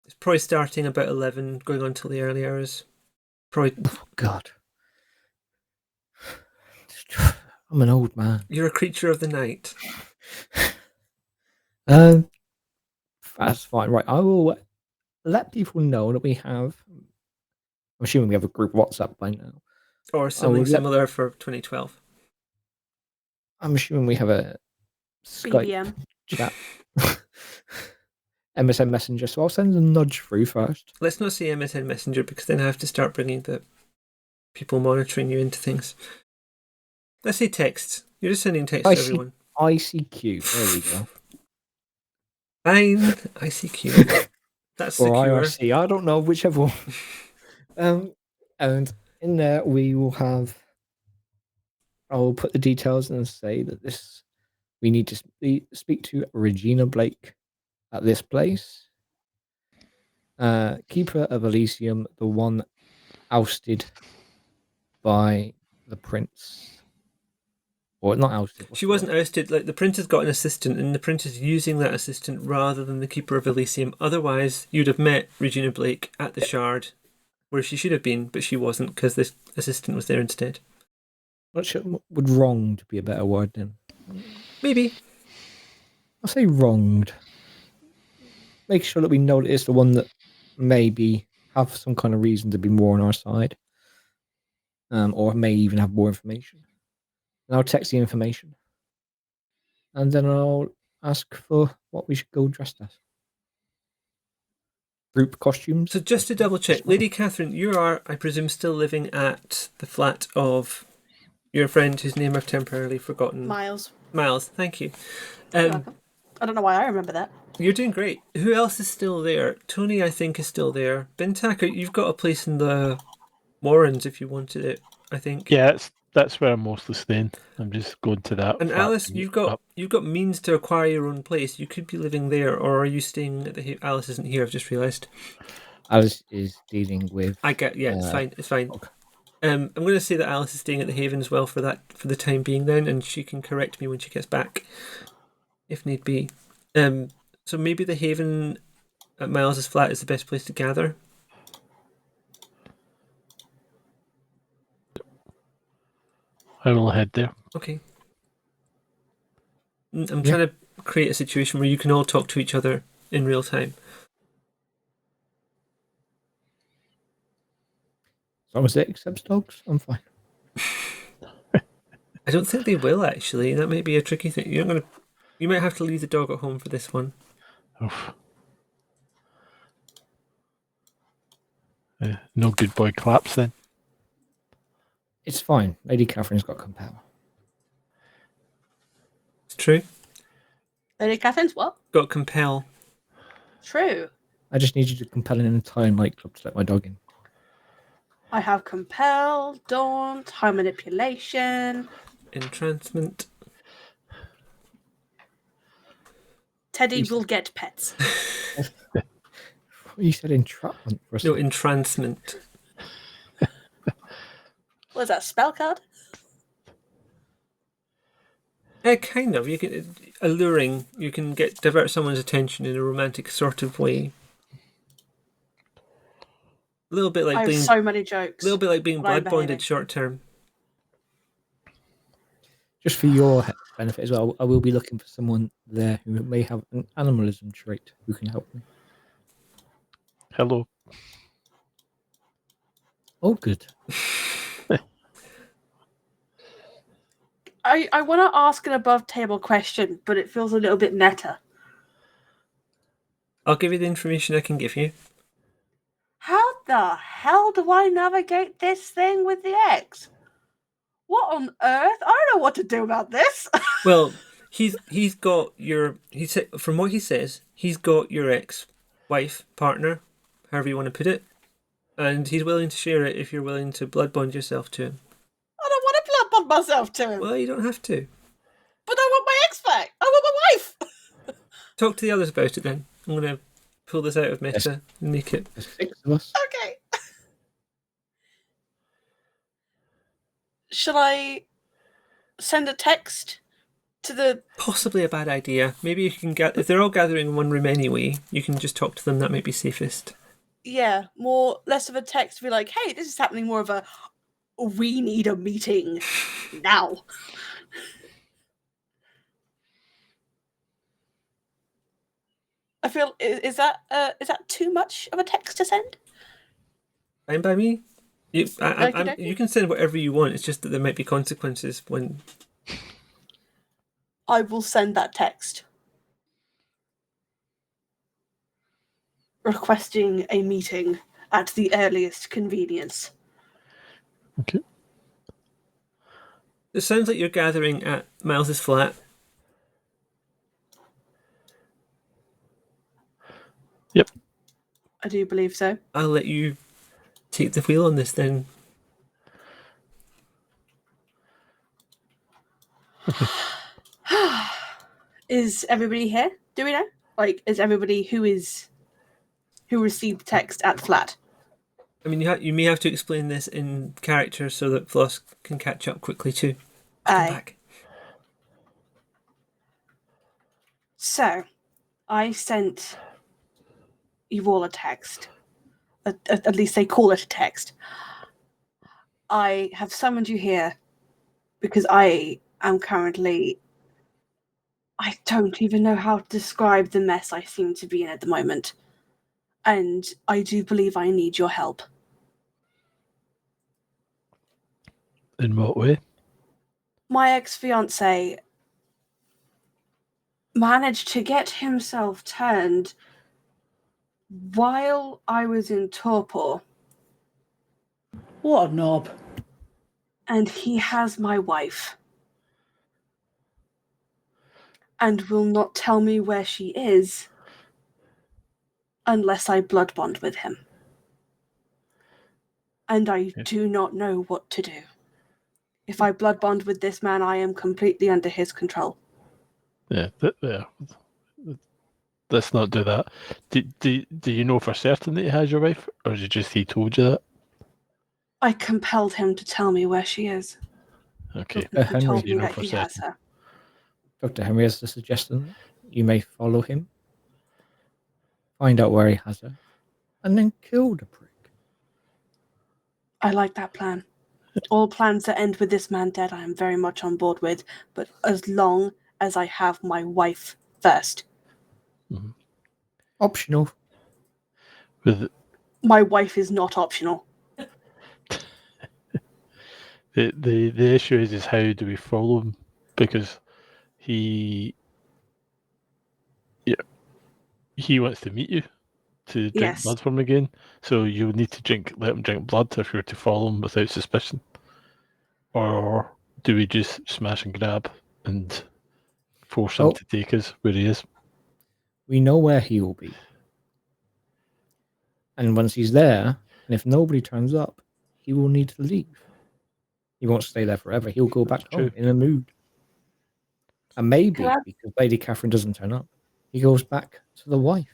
It's probably starting about 11, going on till the early hours. Probably. Oh, God. I'm an old man. You're a creature of the night. That's fine. Right, I will let people know that we have. I'm assuming we have a group WhatsApp by now. Or something similar for 2012. I'm assuming we have a Skype BBM chat. MSN Messenger, so I'll send a nudge through first. Let's not say MSN Messenger, because then I have to start bringing the people monitoring you into things. Let's say text. You're just sending text to everyone. ICQ. There we go. Fine. ICQ. That's or secure. IRC. I don't know, whichever one. And in there we will have. I'll put the details and say that we need to speak to Regina Blake at this place. Keeper of Elysium, the one ousted by the prince. Or not ousted. She wasn't ousted. Like, the prince has got an assistant, and the prince is using that assistant rather than the Keeper of Elysium. Otherwise, you'd have met Regina Blake at the Shard, where she should have been, but she wasn't, because this assistant was there instead. Would wronged be a better word then? Maybe. I'll say wronged. Make sure that we know that it's the one that maybe have some kind of reason to be more on our side. Or may even have more information. And I'll text the information. And then I'll ask for what we should go dressed as. Group costumes. So just to double check, Lady Catherine, you are, I presume, still living at the flat of your friend whose name I've temporarily forgotten. Miles. Miles, thank you. You're welcome. I don't know why I remember that. You're doing great. Who else is still there? Tony, I think, is still there. Bintak, you've got a place in the Warrens if you wanted it, I think. Yeah, that's where I'm mostly staying. I'm just going to that. And Alice, you've got means to acquire your own place. You could be living there, or are you staying at the? Alice isn't here. I've just realised. Alice is dealing with. It's fine. It's fine. Okay. I'm going to say that Alice is staying at the Haven as well for the time being then, and she can correct me when she gets back, if need be. So maybe the Haven at Miles's flat is the best place to gather. I will head there. Okay. I'm trying to create a situation where you can all talk to each other in real time. As long as it accepts dogs, I'm fine. I don't think they will, actually. That might be a tricky thing. You might have to leave the dog at home for this one. Oof. No good boy claps then. It's fine. Lady Catherine's got compel. It's true. Lady Catherine's what? Got compel. True. I just need you to compel an entire nightclub to let my dog in. I have compel, daunt, high manipulation. Entrancement. Teddy will get pets. You said entrapment for a No, second. entrancement. What is that, spell card? Kind of. You can alluring. You can divert someone's attention in a romantic sort of way. A little bit like I have being, so many jokes. a little bit like being but I'm blood bonded behaving. short term. Just for your benefit as well, I will be looking for someone there who may have an animalism trait who can help me. Hello. Oh, good. I want to ask an above table question, but it feels a little bit meta. I'll give you the information I can give you. How the hell do I navigate this thing with the X? What on earth? I don't know what to do about this. Well, he's got your from what he says, he's got your ex-wife, partner, however you want to put it, and he's willing to share it if you're willing to blood bond yourself to him. I don't want to blood bond myself to him. Well, you don't have to. But I want my ex back. I want my wife. Talk to the others about it then. I'm going to pull this out of meta and make it. There's 6 of us. Okay. Should I send a text to the... Possibly a bad idea. Maybe you can if they're all gathering in one room anyway, you can just talk to them. That might be safest. Yeah, less of a text to be like, hey, this is happening, more of a, we need a meeting now. I feel, is that too much of a text to send? Fine by me. You Okey-dokey. can send whatever you want. It's just that there might be consequences when. I will send that text. Requesting a meeting at the earliest convenience. Okay. It sounds like you're gathering at Miles's flat. Yep. I do believe so. I'll let you take the wheel on this then. Is everybody here? Do we know? Like, is everybody who received the text at flat? I mean, you may have to explain this in character so that Floss can catch up quickly too. Come Aye. back. So, I sent you all a text. At least they call it a text. I have summoned you here because I am currently... I don't even know how to describe the mess I seem to be in at the moment. And I do believe I need your help. In what way? My ex-fiancé managed to get himself turned while I was in torpor. What a knob. And he has my wife. And will not tell me where she is unless I blood bond with him. And I do not know what to do. If I blood bond with this man, I am completely under his control. Yeah. Let's not do that. Do you know for certain that he has your wife, or is it just he told you that? I compelled him to tell me where she is. Okay. He Henry, told you me know that for he has certain. her. Dr. Henry has the suggestion that you may follow him, find out where he has her, and then kill the prick. I like that plan. All plans that end with this man dead I am very much on board with, but as long as I have my wife first. Mhm. Optional. With My wife is not optional. the issue is how do we follow him, because he wants to meet you to drink Yes. blood from him again. So you need to let him drink blood if you're to follow him without suspicion. Or do we just smash and grab and force him Oh. to take us where he is? We know where he will be. And once he's there, and if nobody turns up, he will need to leave. He won't stay there forever. He'll go back home in a mood. And maybe, because Lady Catherine doesn't turn up, he goes back to the wife.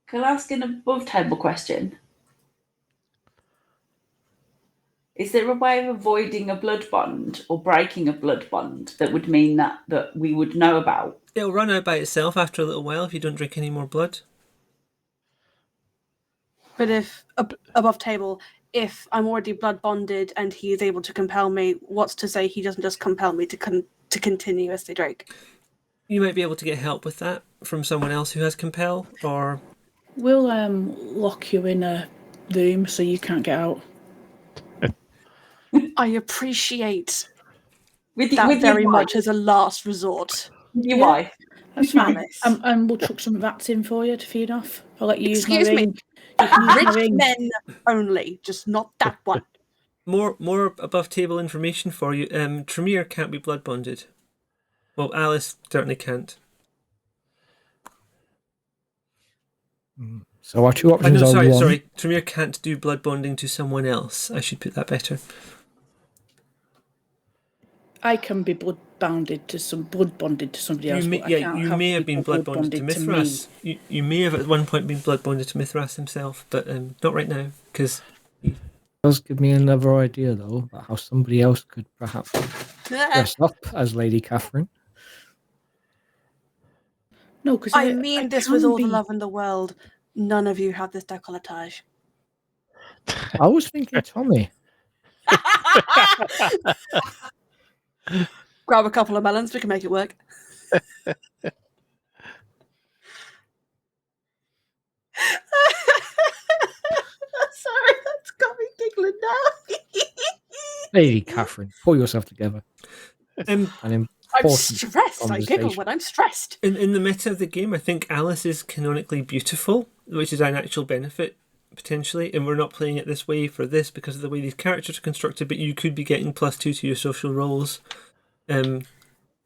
Can I ask an above table question? Is there a way of avoiding a blood bond or breaking a blood bond that would mean that we would know about? It'll run out by itself after a little while if you don't drink any more blood. But if above table, if I'm already blood bonded and he is able to compel me, what's to say he doesn't just compel me to continuously drink? You might be able to get help with that from someone else who has compel, or We'll lock you in a room so you can't get out. I appreciate With that very your much as a last resort. Your wife. That's fine. Alice. And we'll chuck some rats in for you to feed off. I'll let you use my Excuse me. ring. You can use my Rich ring. men only, just not that one. more above table information for you. Tremere can't be blood bonded. Well, Alice certainly can't. So our two options are one. Sorry. Tremere can't do blood bonding to someone else. I should put that better. I can be blood bonded to somebody else. You may have been blood bonded to Mithras. You may have at one point been blood bonded to Mithras himself, but not right now, because It does give me another idea, though, about how somebody else could perhaps dress up as Lady Catherine. No, because I mean this with all the love in the world. None of you have this décolletage. I was thinking Tommy. Grab a couple of melons, we can make it work. Sorry, that's got me giggling now. Lady Catherine, pull yourself together. I'm stressed. I giggle when I'm stressed. In the meta of the game, I think Alice is canonically beautiful, which is an actual benefit, potentially, and we're not playing it this way for this because of the way these characters are constructed, but you could be getting +2 to your social roles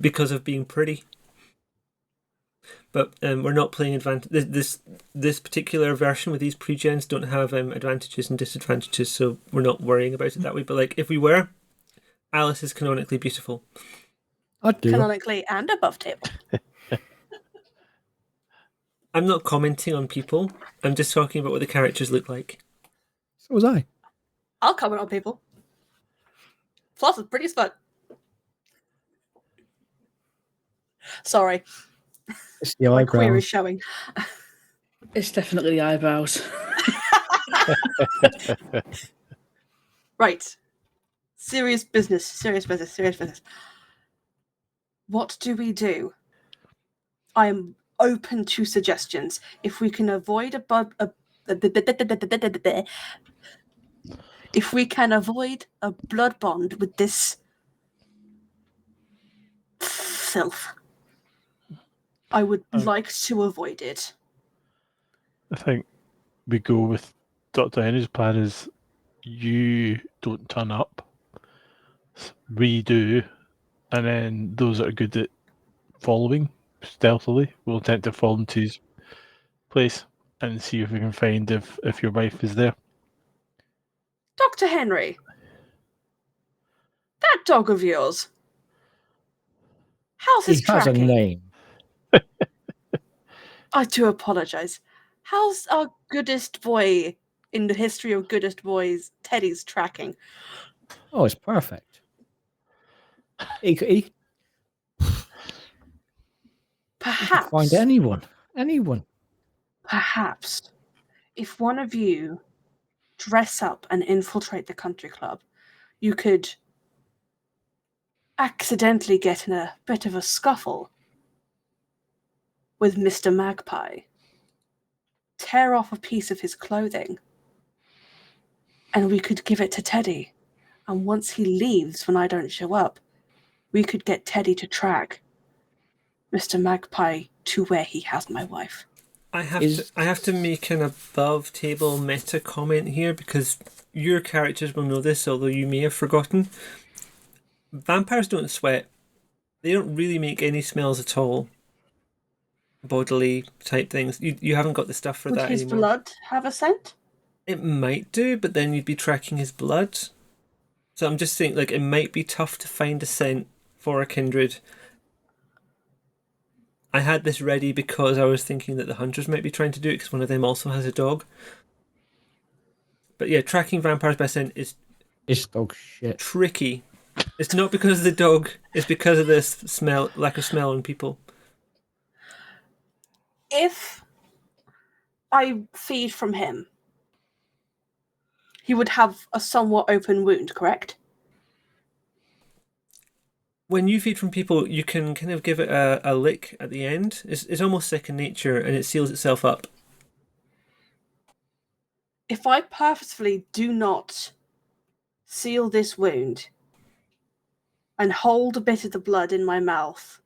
because of being pretty. But we're not playing advantage. This particular version with these pre-gens don't have advantages and disadvantages, so we're not worrying about it that way. But like, if we were, Alice is canonically beautiful. I'd do canonically and above table. I'm not commenting on people. I'm just talking about what the characters look like. So was I. I'll comment on people. Floss is pretty as fuck. Sorry. It's the My eyebrows. queer is showing. It's definitely the eyebrows. Right. Serious business. What do we do? I am open to suggestions. If we can avoid if we can avoid a blood bond with this filth, I would like to avoid it. I think we go with Dr. Henry's plan is you don't turn up, we do, and then those that are good at following stealthily will attempt to fall into his place and see if we can find if your wife is there. Dr. Henry, that dog of yours, how's his tracking? He has a name. I do apologize. How's our goodest boy in the history of goodest boys, Teddy's tracking? Oh, it's perfect. He Perhaps can find anyone. Perhaps if one of you dress up and infiltrate the country club, you could accidentally get in a bit of a scuffle with Mr. Magpie, tear off a piece of his clothing, and we could give it to Teddy. And once he leaves when I don't show up, we could get Teddy to track Mr. Magpie to where he has my wife. I have to make an above table meta comment here because your characters will know this, although you may have forgotten. Vampires don't sweat. They don't really make any smells at all. bodily type things. You haven't got the stuff for Would that his anymore. blood have a scent? It might do, but then you'd be tracking his blood. So I'm just thinking, like, it might be tough to find a scent for a kindred. I had this ready because I was thinking that the hunters might be trying to do it because one of them also has a dog. But yeah, tracking vampires by scent is This dog shit. tricky. It's not because of the dog, it's because of the smell, lack of smell on people. If I feed from him, he would have a somewhat open wound, correct? When you feed from people, you can kind of give it a lick at the end. It's almost second nature, and it seals itself up. If I purposefully do not seal this wound and hold a bit of the blood in my mouth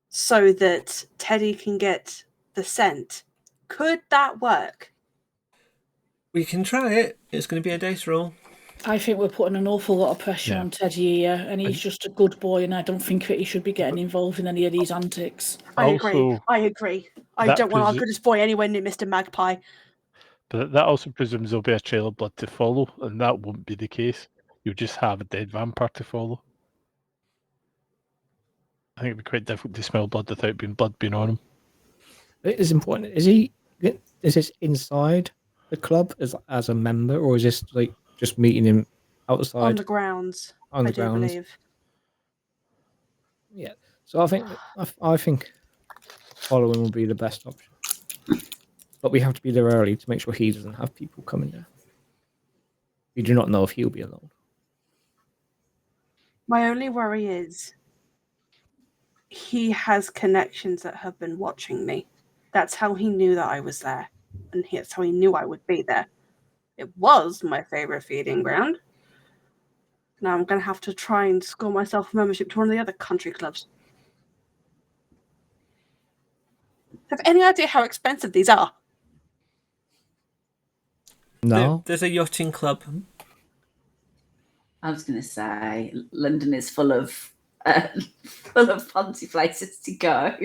so that Teddy can get the scent, could that work? We can try it. It's going to be a dice roll. I think we're putting an awful lot of pressure Yeah. on Teddy here, and he's just a good boy, and I don't think that he should be getting involved in any of these antics. I agree. Also, I agree. I that don't want our presu- goodest boy anywhere near Mr. Magpie. But that also presumes there'll be a trail of blood to follow, and that won't be the case. You'll just have a dead vampire to follow. I think it'd be quite difficult to smell blood without blood being on him. It is important. Is this inside the club as a member, or is this like just meeting him outside On the grounds, on the I do grounds? believe. Yeah. So I think following will be the best option. But we have to be there early to make sure he doesn't have people coming there. We do not know if he'll be alone. My only worry is he has connections that have been watching me. That's how he knew that I was there, and that's how he knew I would be there. It was my favorite feeding ground. Now I'm going to have to try and score myself a membership to one of the other country clubs. Have any idea how expensive these are? No. There's a yachting club. I was going to say London is full of fancy places to go,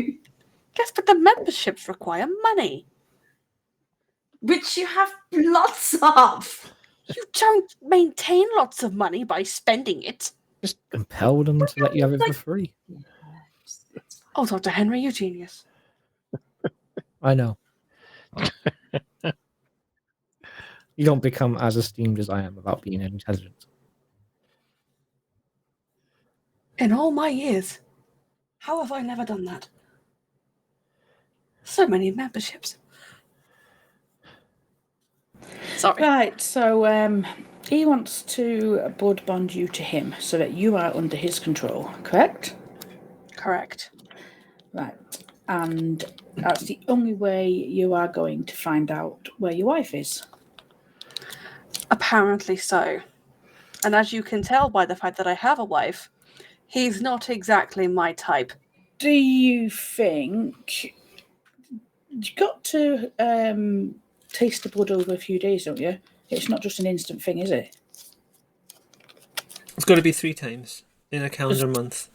Yes, but the memberships require money. which you have lots of. You don't maintain lots of money by spending it. Just compel them to let you have it for free. Oh, Dr. Henry, you genius. I know. You don't become as esteemed as I am about being intelligent. In all my years, how have I never done that? So many memberships. Sorry. Right, so he wants to blood bond you to him so that you are under his control, correct? Correct. Right, and that's the only way you are going to find out where your wife is. Apparently so. And as you can tell by the fact that I have a wife, he's not exactly my type. Do you think you've got to taste the blood over a few days, don't you? It's not just an instant thing, is it? It's got to be 3 times in a calendar month.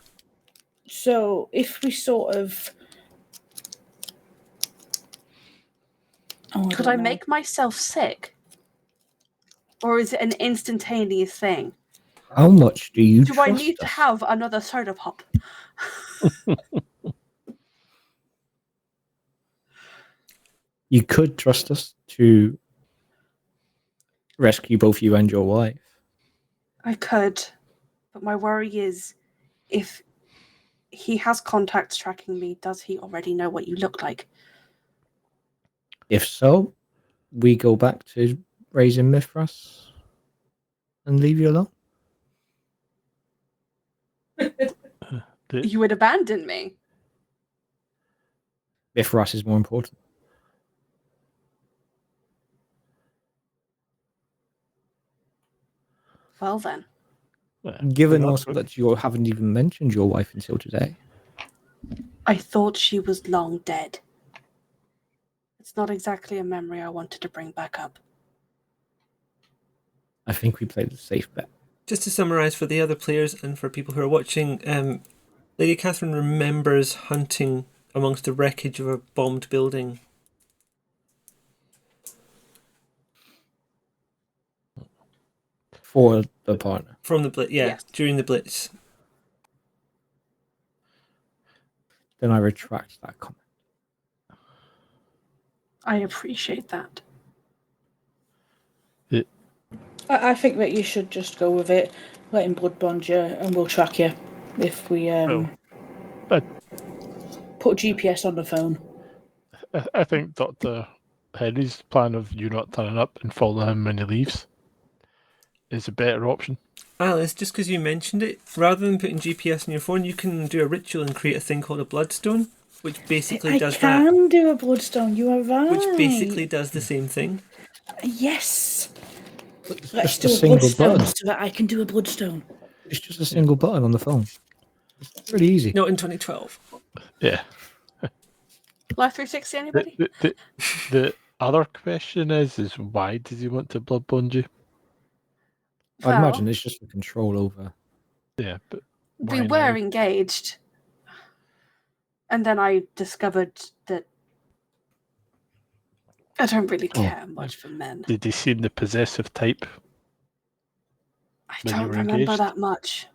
So if we sort of... Could I make myself sick? Or is it an instantaneous thing? How much do you Do I trust need to us? have another soda pop? You could trust us to rescue both you and your wife. I could. But my worry is, if he has contacts tracking me, does he already know what you look like? If so, we go back to raising Mithras and leave you alone. You would abandon me. Mithras is more important. Well then. Given also that you haven't even mentioned your wife until today. I thought she was long dead. It's not exactly a memory I wanted to bring back up. I think we played the safe bet. Just to summarise for the other players and for people who are watching, Lady Catherine remembers hunting amongst the wreckage of a bombed building. For the partner. From the blitz, yeah, Yes. during the blitz. Then I retract that comment. I appreciate that. I think that you should just go with it, let him blood bond you, and we'll track you if we But put GPS on the phone. I think Dr. Henry's plan of you not turning up and follow him when he leaves is a better option. Alice, just because you mentioned it, rather than putting GPS on your phone, you can do a ritual and create a thing called a bloodstone, which basically does that. I can do a bloodstone, you are right. Which basically does the same thing. Yes. It's Let's just do a a single bloodstone button. so that I can do a bloodstone. It's just a single button on the phone. It's pretty easy. Not in 2012. Yeah. Life 360, anybody? The other question is why does he want to blood bond you? I imagine it's just for control over. Yeah, but we why were now? engaged. And then I discovered that I don't really care much for men. Did he seem the possessive type? I when you don't were remember engaged? that much.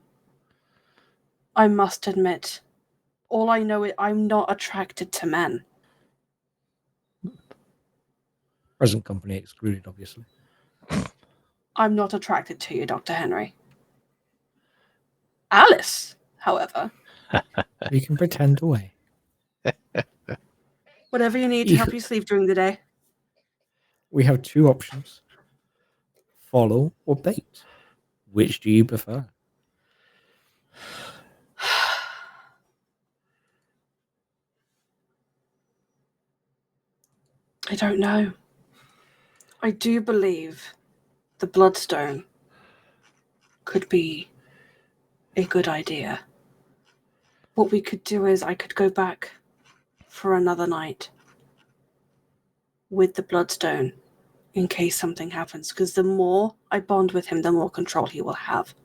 I must admit. All I know is I'm not attracted to men. Present company excluded, obviously. I'm not attracted to you, Dr. Henry. Alice, however. You can pretend away. Whatever you need to help you sleep during the day. We have two options. Follow or bait. Which do you prefer? I don't know. I do believe the Bloodstone could be a good idea. What we could do is I could go back for another night with the Bloodstone in case something happens, because the more I bond with him, the more control he will have.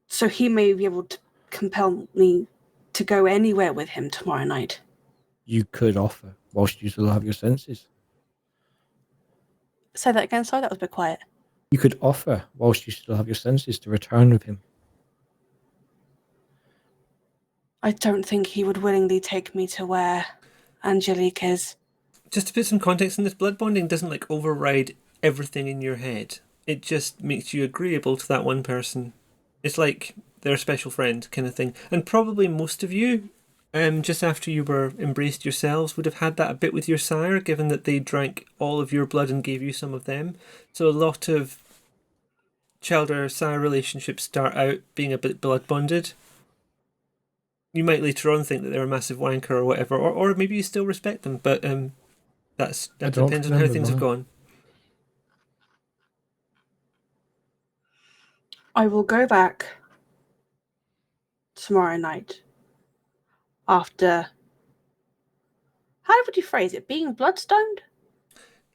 So he may be able to compel me to go anywhere with him tomorrow night. You could offer whilst you still have your senses. Say that again, sorry, that was a bit quiet. You could offer whilst you still have your senses to return with him. I don't think he would willingly take me to where Angelique is. Just to put some context in this, blood bonding doesn't like override everything in your head. It just makes you agreeable to that one person. It's like they're a special friend kind of thing. And probably most of you, just after you were embraced yourselves, would have had that a bit with your sire, given that they drank all of your blood and gave you some of them. So a lot of child or sire relationships start out being a bit blood bonded. You might later on think that they're a massive wanker or whatever, or maybe you still respect them, but that depends on how things have gone. I will go back tomorrow night after... How would you phrase it? Being bloodstoned?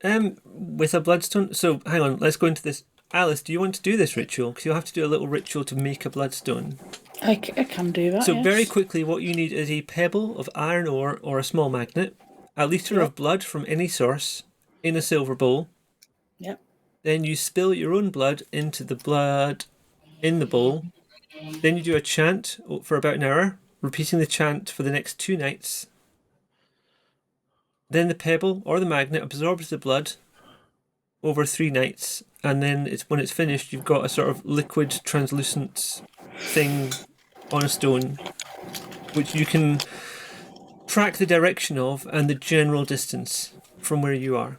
With a bloodstone. So hang on, let's go into this. Alice, do you want to do this ritual? Because you'll have to do a little ritual to make a bloodstone. I can do that. So yes. very quickly, what you need is a pebble of iron ore or a small magnet, a litre of blood from any source in a silver bowl. Yep. Then you spill your own blood into the blood in the bowl. Then you do a chant for about an hour, repeating the chant for the next 2 nights. Then the pebble or the magnet absorbs the blood over 3 nights, and then when it's finished, you've got a sort of liquid translucent thing on a stone, which you can track the direction of and the general distance from where you are.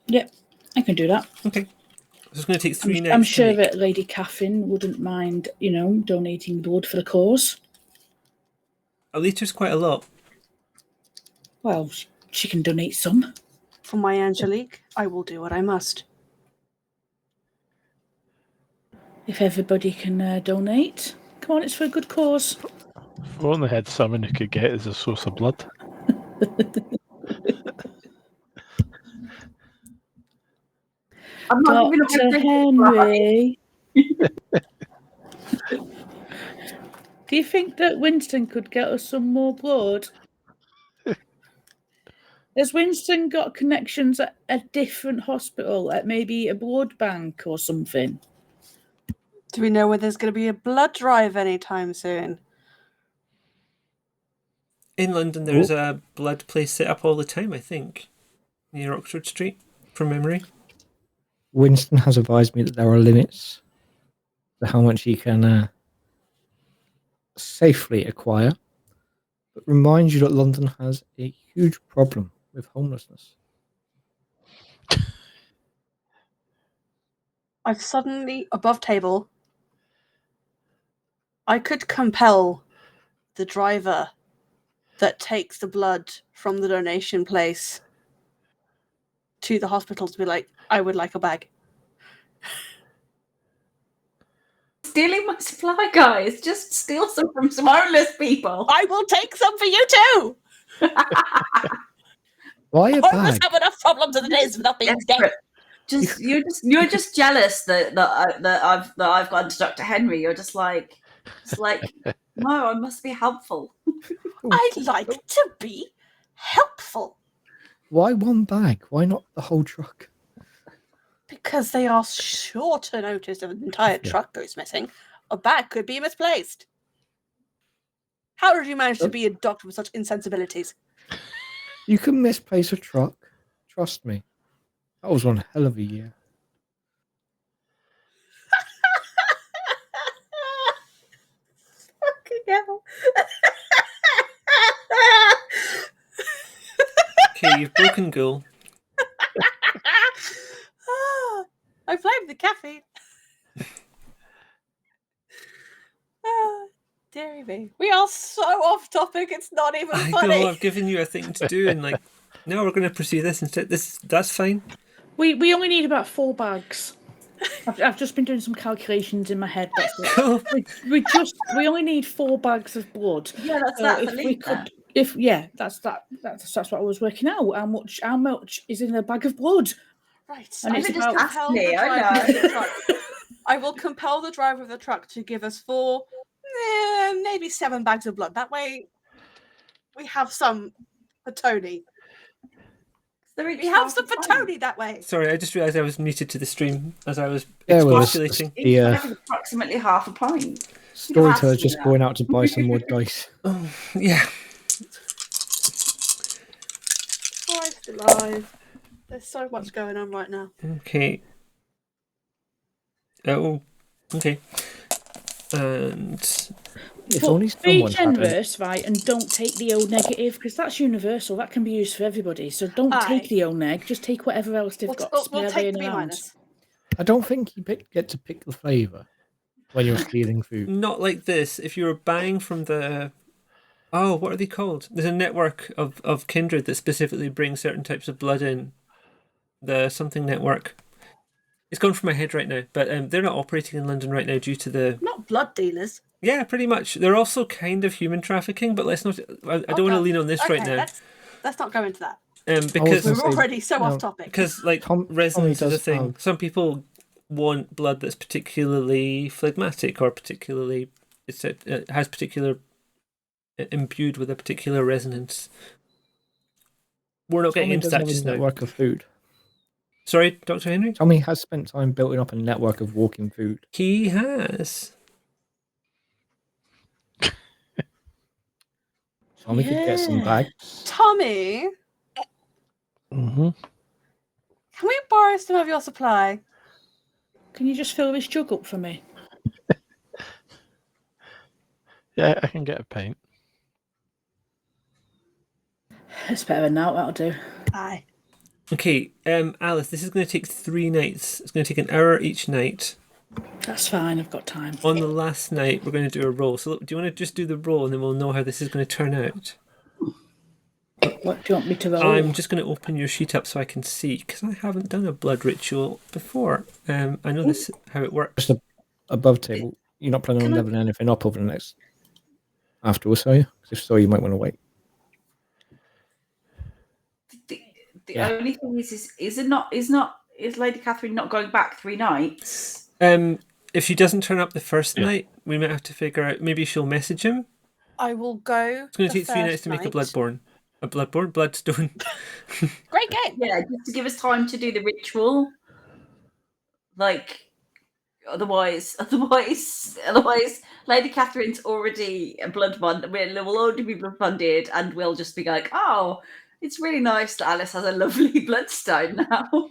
Yep, I can do that. Okay. So it's going to take 3 nights. I'm sure that Lady Catherine wouldn't mind, donating blood for the cause. A litre's quite a lot. Well, she can donate some. For my Angelique, I will do what I must. If everybody can donate. Come on, it's for a good cause. If we only had someone who could get as a source of blood. I'm not even Dr. a good thing. Henry. Do you think that Winston could get us some more blood? Has Winston got connections at a different hospital, at maybe a blood bank or something? Do we know whether there's going to be a blood drive anytime soon? In London, there is a blood place set up all the time, I think, near Oxford Street, from memory. Winston has advised me that there are limits to how much he can safely acquire, but reminds you that London has a huge problem with homelessness. I've suddenly, above table, I could compel the driver that takes the blood from the donation place to the hospital to be like, I would like a bag. Stealing my supply, guys. Just steal some from some homeless people. I will take some for you too! Why a Homeless bag? have enough problems as it is without being dead. You're just jealous that I've gone to Dr. Henry. You're just like, it's like, no, I must be helpful. I'd like to be helpful. Why one bag? Why not the whole truck? Because they are sure to notice if an entire truck goes missing. A bag could be misplaced. How did you manage to be a doctor with such insensibilities? You can misplace a truck. Trust me. That was one hell of a year. Fucking hell. Okay, you've broken Ghoul. I blame the caffeine. Deary me. We are so off topic, it's not even I funny. know, I've given you a thing to do, and like, no, we're going to pursue this instead. That's fine. We only need about 4 bags. I've just been doing some calculations in my head. That's it. Cool. We only need 4 bags of blood. Yeah, that's So that. if we could, that's what I was working out. How much is in a bag of blood? Right. And I it's will about- compel Ask me, the I driver of know. the truck. I will compel the driver of the truck to give us 4, maybe 7 bags of blood. That way, we have some for Tony. We have some for Tony that way. Sorry, I just realised I was muted to the stream as I was Yeah, well, expostulating. Each bag is approximately half a pint. Storyteller's just going out to buy some more dice. Oh, yeah. Christ alive. There's so much going on right now. Okay. Oh, okay. And If But only be someone had generous, right, and don't take the O negative, because that's universal. That can be used for everybody. So don't Aye. take the O neg. Just take whatever else they've got. We'll spare take the laying B around. minus. I don't think you get to pick the flavour when you're stealing food. not like this. If you were buying from the... Oh, what are they called? There's a network of Kindred that specifically brings certain types of blood in. The something network. It's gone from my head right now, but they're not operating in London right now due to the... Not blood dealers. Yeah, pretty much. They're also kind of human trafficking, but let's not... I don't want to lean on this right now. Let's not go into that. Because We're already so off topic. Because, like, Tommy resonance is a does thing. have- Some people want blood that's particularly phlegmatic or particularly... It has particular... imbued with a particular resonance. We're not getting Tommy into does that have a just now. network of food. Sorry, Dr. Henry? Tommy has spent time building up a network of walking food. He has. Tommy could get some Yeah. bags. Tommy, Mm-hmm. can we borrow some of your supply? Can you just fill this jug up for me? Yeah, I can get a pint. It's better than that. That'll do. Aye. Okay, Alice, this is going to take 3 nights. It's going to take an hour each night. That's fine. I've got time. On the last night, we're going to do a roll. So, look, do you want to just do the roll and then we'll know how this is going to turn out? What do you want me to roll? I'm just going to open your sheet up so I can see, because I haven't done a blood ritual before. I know this how it works. Just above table. You're not planning on leveling anything up over the next afterwards, are you? 'Cause if so, you might want to wait. The only thing is Lady Catherine not going back 3 nights? If she doesn't turn up the first Yeah. night, we might have to figure out. Maybe she'll message him. I will go. It's going to take 3 nights to make a bloodstone. Great game. Yeah, just to give us time to do the ritual. Like, otherwise, Lady Catherine's already a blood fund. We'll already be blood funded, and we'll just be like, oh, it's really nice that Alice has a lovely bloodstone now.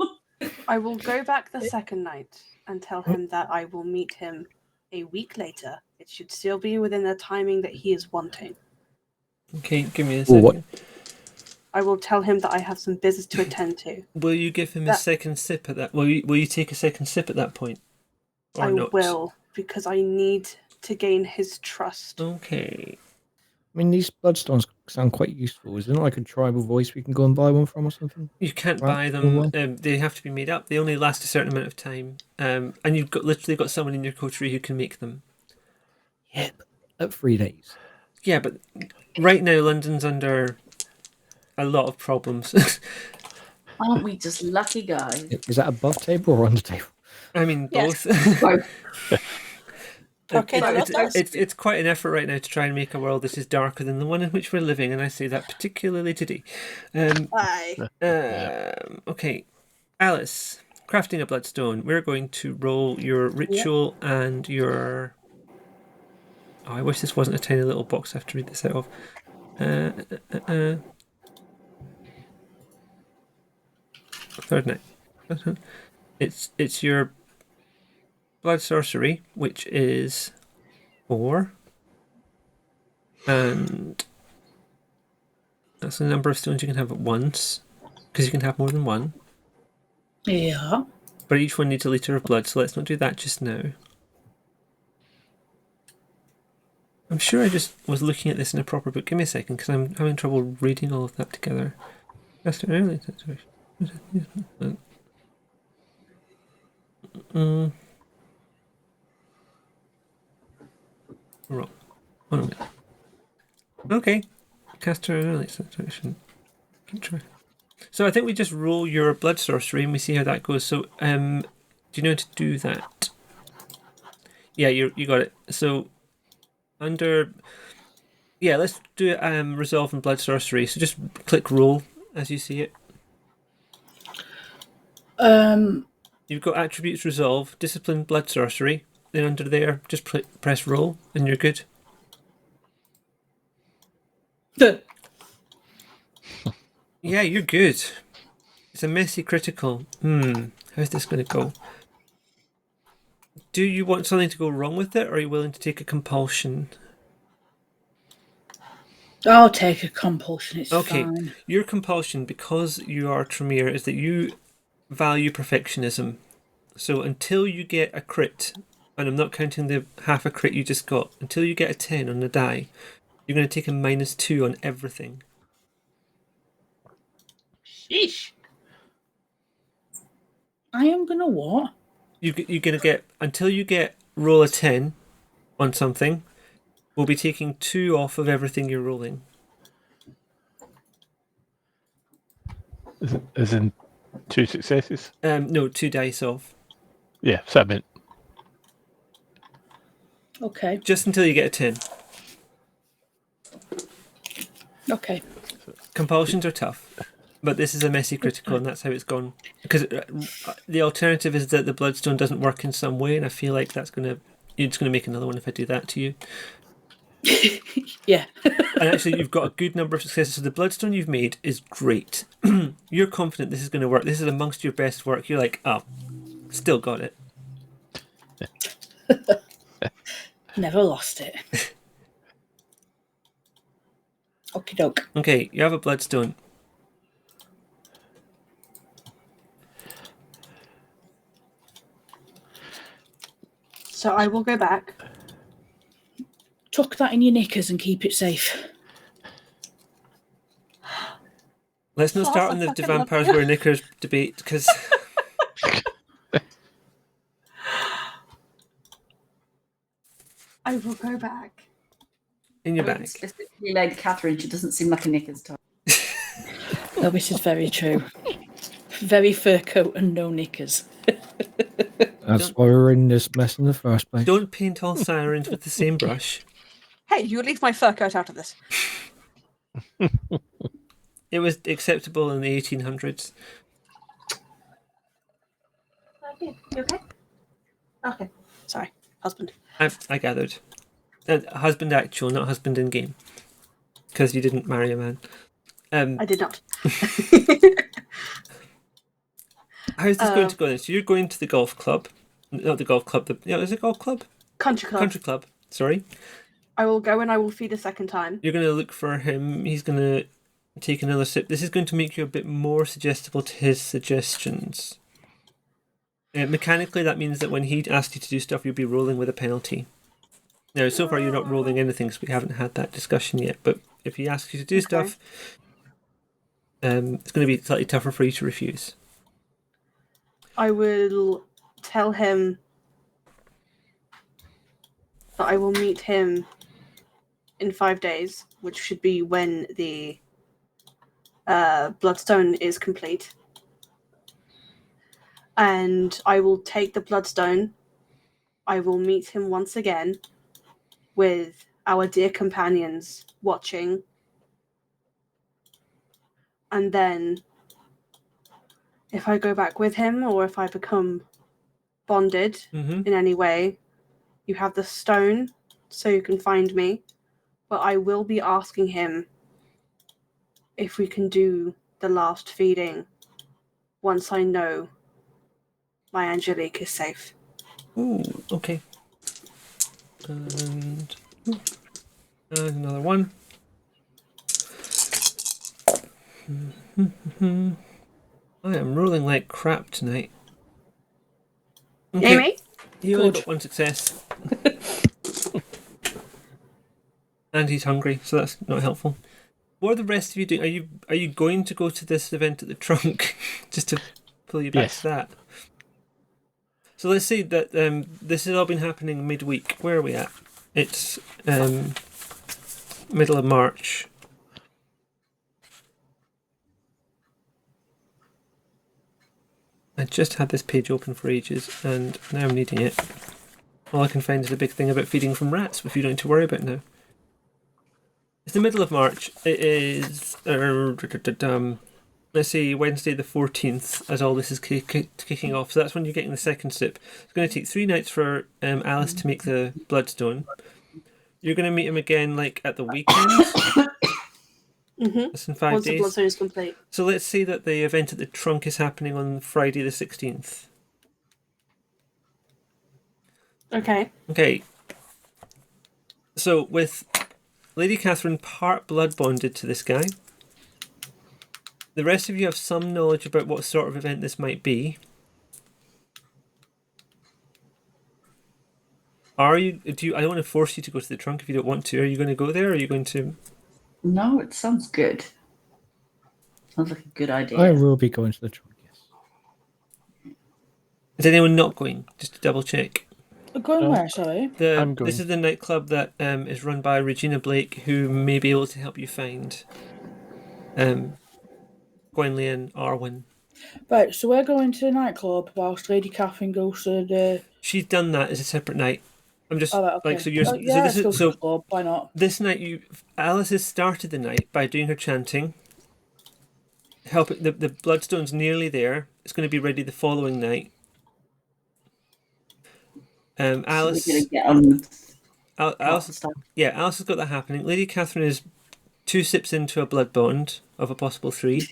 I will go back the second night and tell him that I will meet him a week later. It should still be within the timing that he is wanting. Okay, give me a second. What? I will tell him that I have some business to attend to. Will you give him a second sip at that? Will you take a second sip at that point? Or I not? will, because I need to gain his trust. Okay. I mean, these bloodstones sound quite useful. Isn't it like a tribal voice we can go and buy one from or something? You can't Right, buy well. them. They have to be made up. They only last a certain amount of time. And you've literally got someone in your coterie who can make them. Yeah, but at 3 days. Yeah, but right now London's under a lot of problems. Aren't we just lucky guys? Is that above table or under table? I mean, Yes. both. Okay, now let's go. It's quite an effort right now to try and make a world that is darker than the one in which we're living, and I say that particularly today. Aye. Okay, Alice, crafting a bloodstone. We're going to roll your ritual and your... Oh, I wish this wasn't a tiny little box I have to read this out of. Third night. It's your blood sorcery, which is 4. And that's the number of stones you can have at once, because you can have more than one. Yeah. But each one needs a litre of blood, so let's not do that just now. I'm sure I just was looking at this in a proper book. Give me a second, because I'm having trouble reading all of that together. That's an early situation. Wrong. Oh, no. Okay. Caster an early situation. Keep track. So I think we just roll your blood sorcery and we see how that goes. So, do you know how to do that? Yeah, you got it. So, under... Yeah, let's do it, resolve and blood sorcery. So just click roll as you see it. You've got attributes resolve, discipline, blood sorcery. Then under there, just press roll and you're good. Yeah, you're good. It's a messy critical. How's this going to go? Do you want something to go wrong with it, or are you willing to take a compulsion? I'll take a compulsion, it's Okay, fine. your compulsion, because you are Tremere, is that you value perfectionism. So until you get a crit, and I'm not counting the half a crit you just got, until you get a 10 on the die, you're going to take a -2 on everything. Sheesh. I am going to what? You're going to get, until you get roll a 10 on something, we'll be taking 2 off of everything you're rolling. As in 2 successes? No, 2 dice off. Yeah, so I meant. Okay. Just until you get a 10. Okay. Compulsions are tough, but this is a messy critical, and that's how it's gone. Because the alternative is that the bloodstone doesn't work in some way, and I feel like that's you're just going to make another one if I do that to you. Yeah. And actually, you've got a good number of successes. So the bloodstone you've made is great. You're confident this is going to work. This is amongst your best work. You're like, oh, still got it. Never lost it. Okie doke. Okay, you have a bloodstone. So I will go back. Tuck that in your knickers and keep it safe. Let's not Floss, start I on the fucking love vampires you. wear knickers debate, because I will go back. in your I mean, bag. specifically Lady Catherine, she doesn't seem like a knickers type. No, this is very true. Very fur coat and no knickers. That's why we're in this mess in the first place. Don't paint all sirens with the same brush. Hey, you leave my fur coat out of this. It was acceptable in the 1800s. You okay? Okay. Sorry, husband. I gathered. Husband actual, not husband in game. Because you didn't marry a man. I did not. How's this going to go then? So you're going to the golf club. Not the golf club. Is it golf club? Country club. Country club. Sorry. I will go and I will feed a second time. You're going to look for him. He's going to take another sip. This is going to make you a bit more suggestible to his suggestions. Mechanically, that means that when he asks you to do stuff, you'll be rolling with a penalty. Now, so far you're not rolling anything, so we haven't had that discussion yet. But if he asks you to do stuff, it's going to be slightly tougher for you to refuse. I will tell him that I will meet him in 5 days, which should be when the bloodstone is complete. And I will take the bloodstone. I will meet him once again with our dear companions watching. And then if I go back with him or if I become bonded in any way, you have the stone so you can find me. But I will be asking him if we can do the last feeding once I know my Angelique is safe. Ooh, okay. And another one. I am rolling like crap tonight. Okay. Amy? You only got one success. And he's hungry, so that's not helpful. What are the rest of you doing? Are you going to go to this event at the trunk? Just to pull you back to that. So let's say that this has all been happening midweek. Where are we at? It's middle of March. I just had this page open for ages, and now I'm needing it. All I can find is a big thing about feeding from rats, which you don't need to worry about now. It's the middle of March. It is, let's say, Wednesday the 14th, as all this is kicking off. So that's when you're getting the second sip. It's going to take 3 nights for Alice to make the bloodstone. You're going to meet him again, like, at the weekend. That's in 5 Once days. the bloodstone is complete. So let's say that the event at the trunk is happening on Friday the 16th. Okay. Okay. So with Lady Catherine part blood bonded to this guy, the rest of you have some knowledge about what sort of event this might be. I don't want to force you to go to the trunk if you don't want to. Are you going to go there, or are you going to... No, it sounds good. Sounds like a good idea. I will be going to the trunk, yes. Is anyone not going? Just to double check. Going where, sorry? I'm going. This is the nightclub that is run by Regina Blake, who may be able to help you find Gwenllian Arwyn. Right, so we're going to the nightclub whilst Lady Catherine goes to the... She's done that as a separate night. I'm just okay. like, so you're let's go to the club. Why not? This night Alice has started the night by doing her chanting. The bloodstone's nearly there. It's going to be ready the following night. Alice, So we're gonna get on Alice has got that happening. Lady Catherine is 2 sips into a blood bond of a possible 3.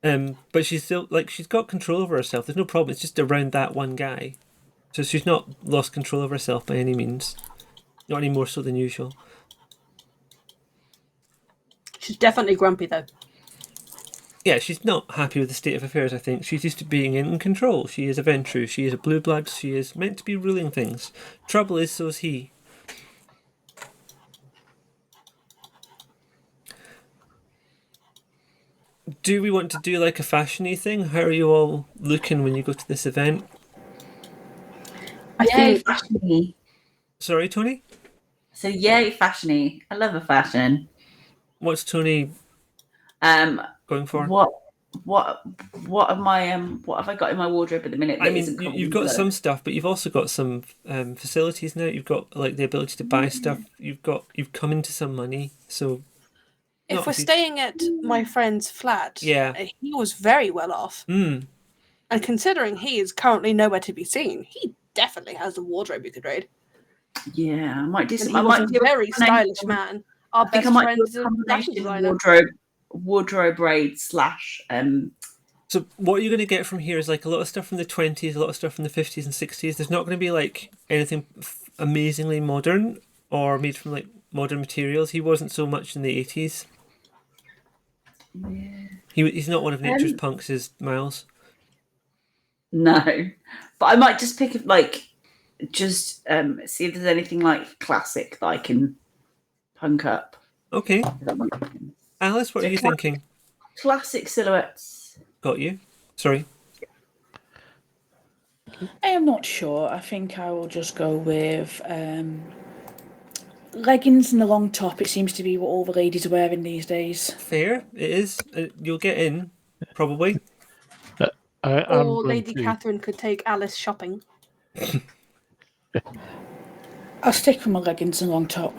But she's still, like, she's got control over herself. There's no problem. It's just around that one guy. So she's not lost control of herself by any means. Not any more so than usual. She's definitely grumpy, though. Yeah, she's not happy with the state of affairs, I think. She's used to being in control. She is a Ventru. She is a blue blood. She is meant to be ruling things. Trouble is, so is he. Do we want to do like a fashion-y thing? How are you all looking when you go to this event? I Yay, think fashion-y. Sorry, Tony? So yay, fashion-y. I love a fashion. What's Tony Um, going for? what what am I what have I got in my wardrobe at the minute? I that mean, isn't covered you've in got blood? some stuff, but you've also got some facilities now. You've got like the ability to buy stuff. You've come into some money. So If not we're a huge- staying at my friend's flat, Yeah. he was very well off. Mm. And considering he is currently nowhere to be seen, he definitely has a wardrobe you could raid. Yeah, I might do And some. he I was might a do very combination. stylish man. Our I think I best might friend do is a a fashion combination designer. wardrobe raid / So what you're going to get from here is like a lot of stuff from the 20s, a lot of stuff from the 50s and 60s. There's not going to be like anything amazingly modern or made from like modern materials. He wasn't so much in the 80s. Yeah. He's not one of nature's punks, is Miles. No, but I might just pick like just see if there's anything like classic that I can punk up. Okay. If that makes sense. Alice, what So are you thinking? Classic silhouettes. Got you. Sorry. I am not sure. I think I will just go with leggings and a long top. It seems to be what all the ladies are wearing these days. Fair. It is. You'll get in, probably. I'm Or going Lady to. Catherine could take Alice shopping. I'll stick with my leggings and long top.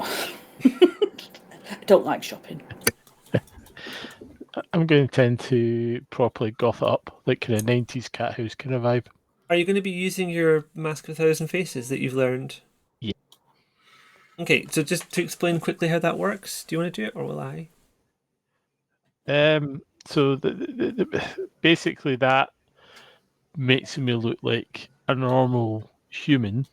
I don't like shopping. I'm going to tend to properly goth it up, like kind of 90s cat house kind of vibe. Are you going to be using your Mask of a Thousand Faces that you've learned? Yeah. Okay, so just to explain quickly how that works, do you want to do it or will I? So basically that makes me look like a normal human,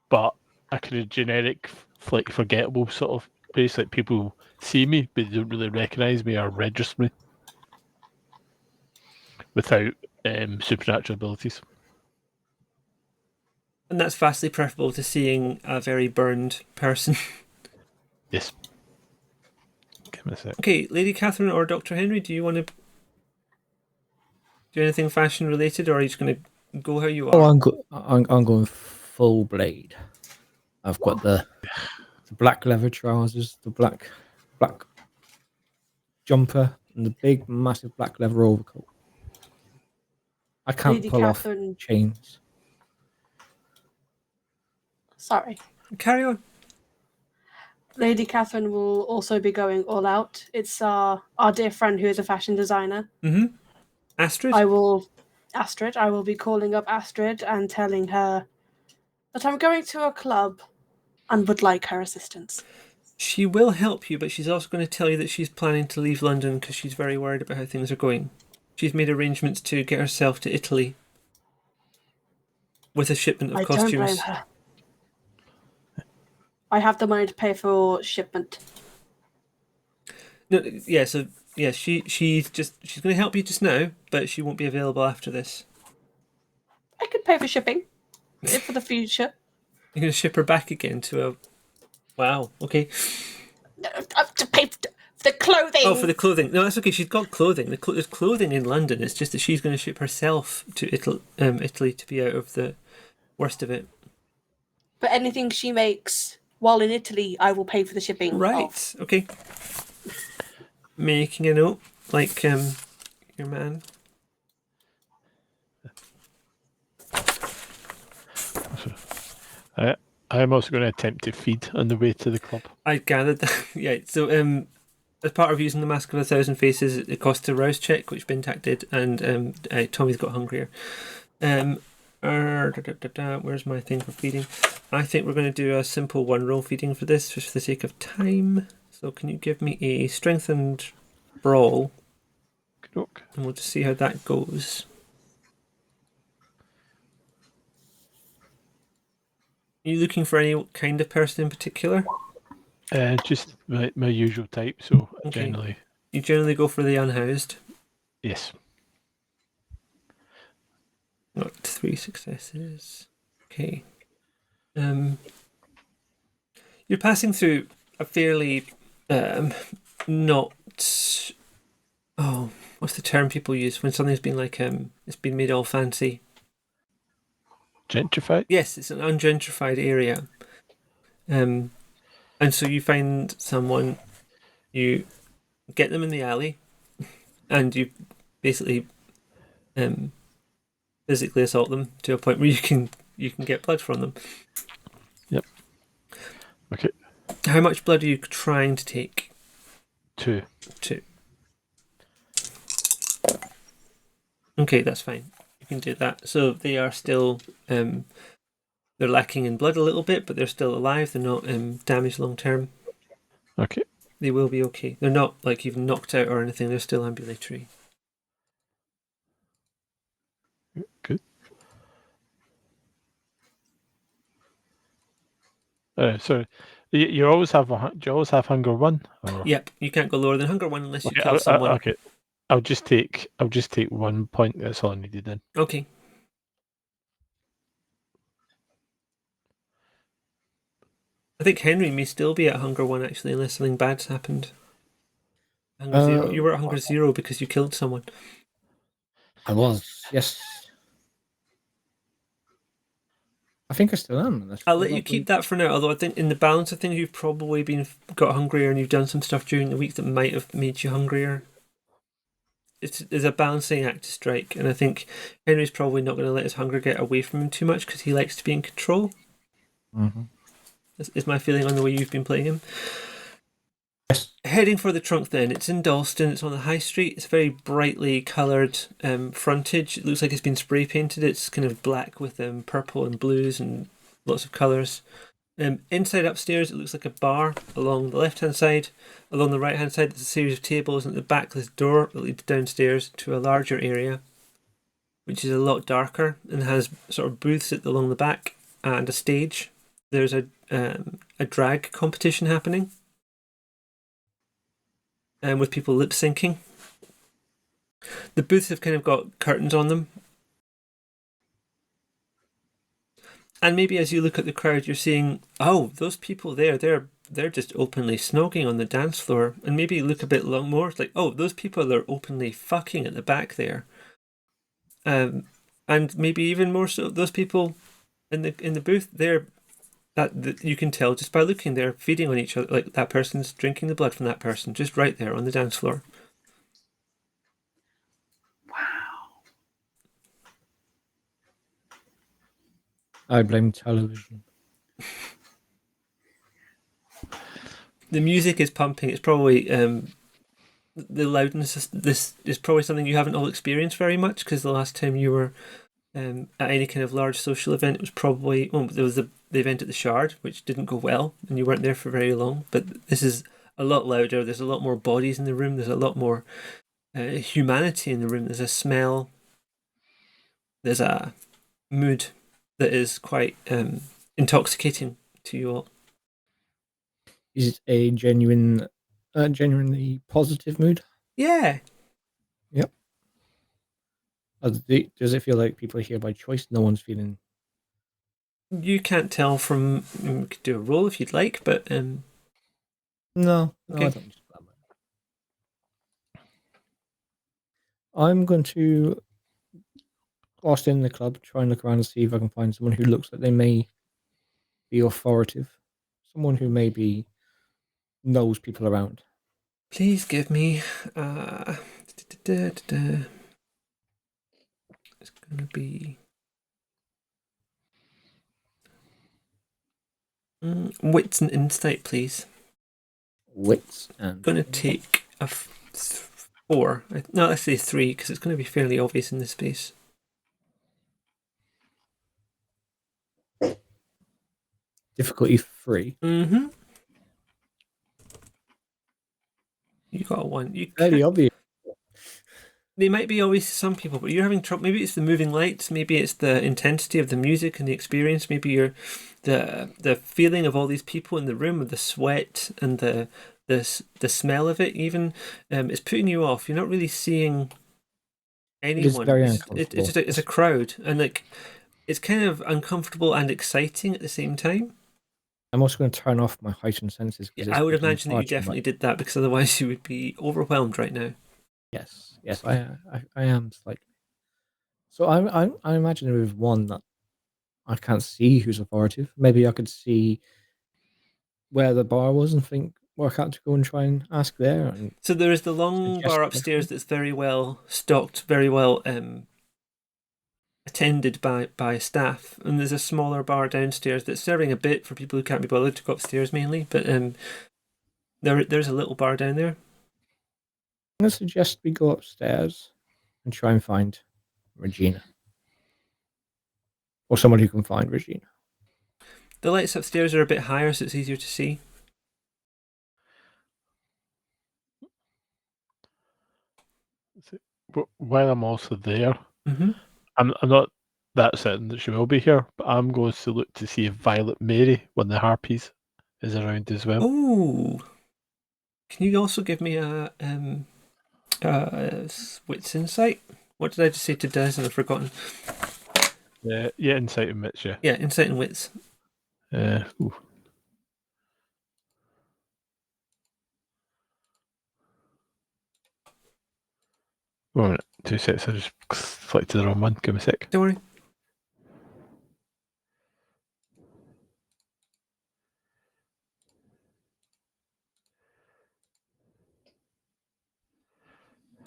but a kind of generic, like forgettable sort of place. Like people see me, but they don't really recognise me or register me without supernatural abilities. And that's vastly preferable to seeing a very burned person. Yes. Give me a sec. Okay, Lady Catherine or Dr. Henry, do you want to do anything fashion related, or are you just going to go how you are? I'm going full blade. I've got the black leather trousers, the black jumper, and the big massive black leather overcoat. I can't Lady pull Catherine. off chains. Sorry. Carry on. Lady Catherine will also be going all out. It's our dear friend who is a fashion designer. Mm-hmm. Astrid? I will be calling up Astrid and telling her that I'm going to a club and would like her assistance. She will help you, but she's also going to tell you that she's planning to leave London because she's very worried about how things are going. She's made arrangements to get herself to Italy with a shipment of costumes. Don't blame her. I have the money to pay for shipment. No, yeah, so yeah, she's going to help you just now, but she won't be available after this. I could pay for shipping for the future. You're going to ship her back again to a... Wow, okay. To pay for the clothing. Oh, for the clothing. No, that's okay. She's got clothing. There's clothing in London. It's just that she's going to ship herself to Italy to be out of the worst of it. But anything she makes while in Italy, I will pay for the shipping. Right. Okay. Making a note, like your man. I'm also going to attempt to feed on the way to the club. I gathered that. Yeah. So as part of using the Mask of a Thousand Faces, it costs a rouse check, which Bintak did, and Tommy's got hungrier. Where's my thing for feeding? I think we're going to do a simple one roll feeding for this, just for the sake of time. So can you give me a strengthened brawl? Okay. And we'll just see how that goes. Are you looking for any kind of person in particular? Just my usual type. So Okay. You generally go for the unhoused. Yes. Got 3 successes. Okay. You're passing through a fairly not... Oh, what's the term people use when something's been like it's been made all fancy? Gentrified? Yes, it's an ungentrified area. And so you find someone, you get them in the alley, and you basically physically assault them to a point where you can get blood from them. Yep. Okay. How much blood are you trying to take? 2. 2. Okay, that's fine. You can do that. So they are still they're lacking in blood a little bit, but they're still alive. They're not damaged long term. Okay. They will be okay. They're not like even knocked out or anything. They're still ambulatory. Good. So you always have do you always have hunger 1? Or... Yep, you can't go lower than hunger 1 unless you Okay, kill someone. okay, I'll just take 1 point. That's all I needed then. Okay. I think Henry may still be at hunger 1 actually, unless something bad's happened. Hunger 0. You were at hunger 0 because you killed someone. I was, yes. I think I still am. I'll let you keep that for now, although I think in the balance of things you've probably got hungrier and you've done some stuff during the week that might have made you hungrier. There's a balancing act to strike, and I think Henry's probably not going to let his hunger get away from him too much because he likes to be in control. Mm-hmm. Is my feeling on the way you've been playing him. Yes. Heading for the trunk then. It's in Dalston, it's on the high street, it's very brightly coloured frontage. It looks like it's been spray painted. It's kind of black with purple and blues and lots of colours. Inside upstairs it looks like a bar along the left hand side. Along the right hand side there's a series of tables, and at the back there's a door that leads downstairs to a larger area which is a lot darker and has sort of booths along the back and a stage. There's a drag competition happening. With people lip syncing. The booths have kind of got curtains on them. And maybe as you look at the crowd, you're seeing, oh, those people there, they're just openly snogging on the dance floor. And maybe you look a bit more, it's like, oh, those people are openly fucking at the back there. And maybe even more so, those people in the booth, that you can tell just by looking, they're feeding on each other, like that person's drinking the blood from that person just right there on the dance floor. Wow. I blame television. The music is pumping. It's probably the loudness. This is probably something you haven't all experienced very much, because the last time you were at any kind of large social event, it was probably there was the event at the Shard, which didn't go well, and you weren't there for very long. But this is a lot louder. There's a lot more bodies in the room. There's a lot more humanity in the room. There's a smell. There's a mood that is quite intoxicating to you all. Is it a genuinely positive mood? Yeah. Yep. Does it feel like people are here by choice? No one's feeling. You can't tell from. We could do a roll if you'd like, but No, okay. I don't. I'm going to, whilst in the club, try and look around and see if I can find someone who looks like they may be authoritative, someone who maybe knows people around. Please give me. It's gonna be wits and insight, please. Wits and. Going to take a 4. No, let's say 3, because it's going to be fairly obvious in this space. Difficulty 3. Mm-hmm. You got a 1. Very obvious. They might be obvious to some people, but you're having trouble. Maybe it's the moving lights. Maybe it's the intensity of the music and the experience. Maybe you're the feeling of all these people in the room, with the sweat and the smell of it. Even it's putting you off. You're not really seeing anyone. It's very uncomfortable. It's a crowd, and like it's kind of uncomfortable and exciting at the same time. I'm also going to turn off my heightened senses. I would imagine that you definitely did that, because otherwise you would be overwhelmed right now. Yes, I am slightly. So I imagine with one that I can't see who's authoritative. Maybe I could see where the bar was and think work out to go and try and ask there. And So there is the long Suggest bar that upstairs one. that's very well stocked, very well attended by staff, and there's a smaller bar downstairs that's serving a bit for people who can't be bothered to go upstairs mainly. But there's a little bar down there. I'm going to suggest we go upstairs and try and find Regina. Or someone who can find Regina. The lights upstairs are a bit higher, so it's easier to see. But while I'm also there, Mm-hmm. I'm not that certain that she will be here, but I'm going to look to see if Violet Mary, one of the harpies, is around as well. Ooh. Can you also give me a wits insight? What did I just say to Des and I've forgotten? Yeah, insight and wits, yeah. Yeah, insight and wits. Ooh. One minute, 2 seconds, I just selected the wrong one. Give me a sec. Don't worry.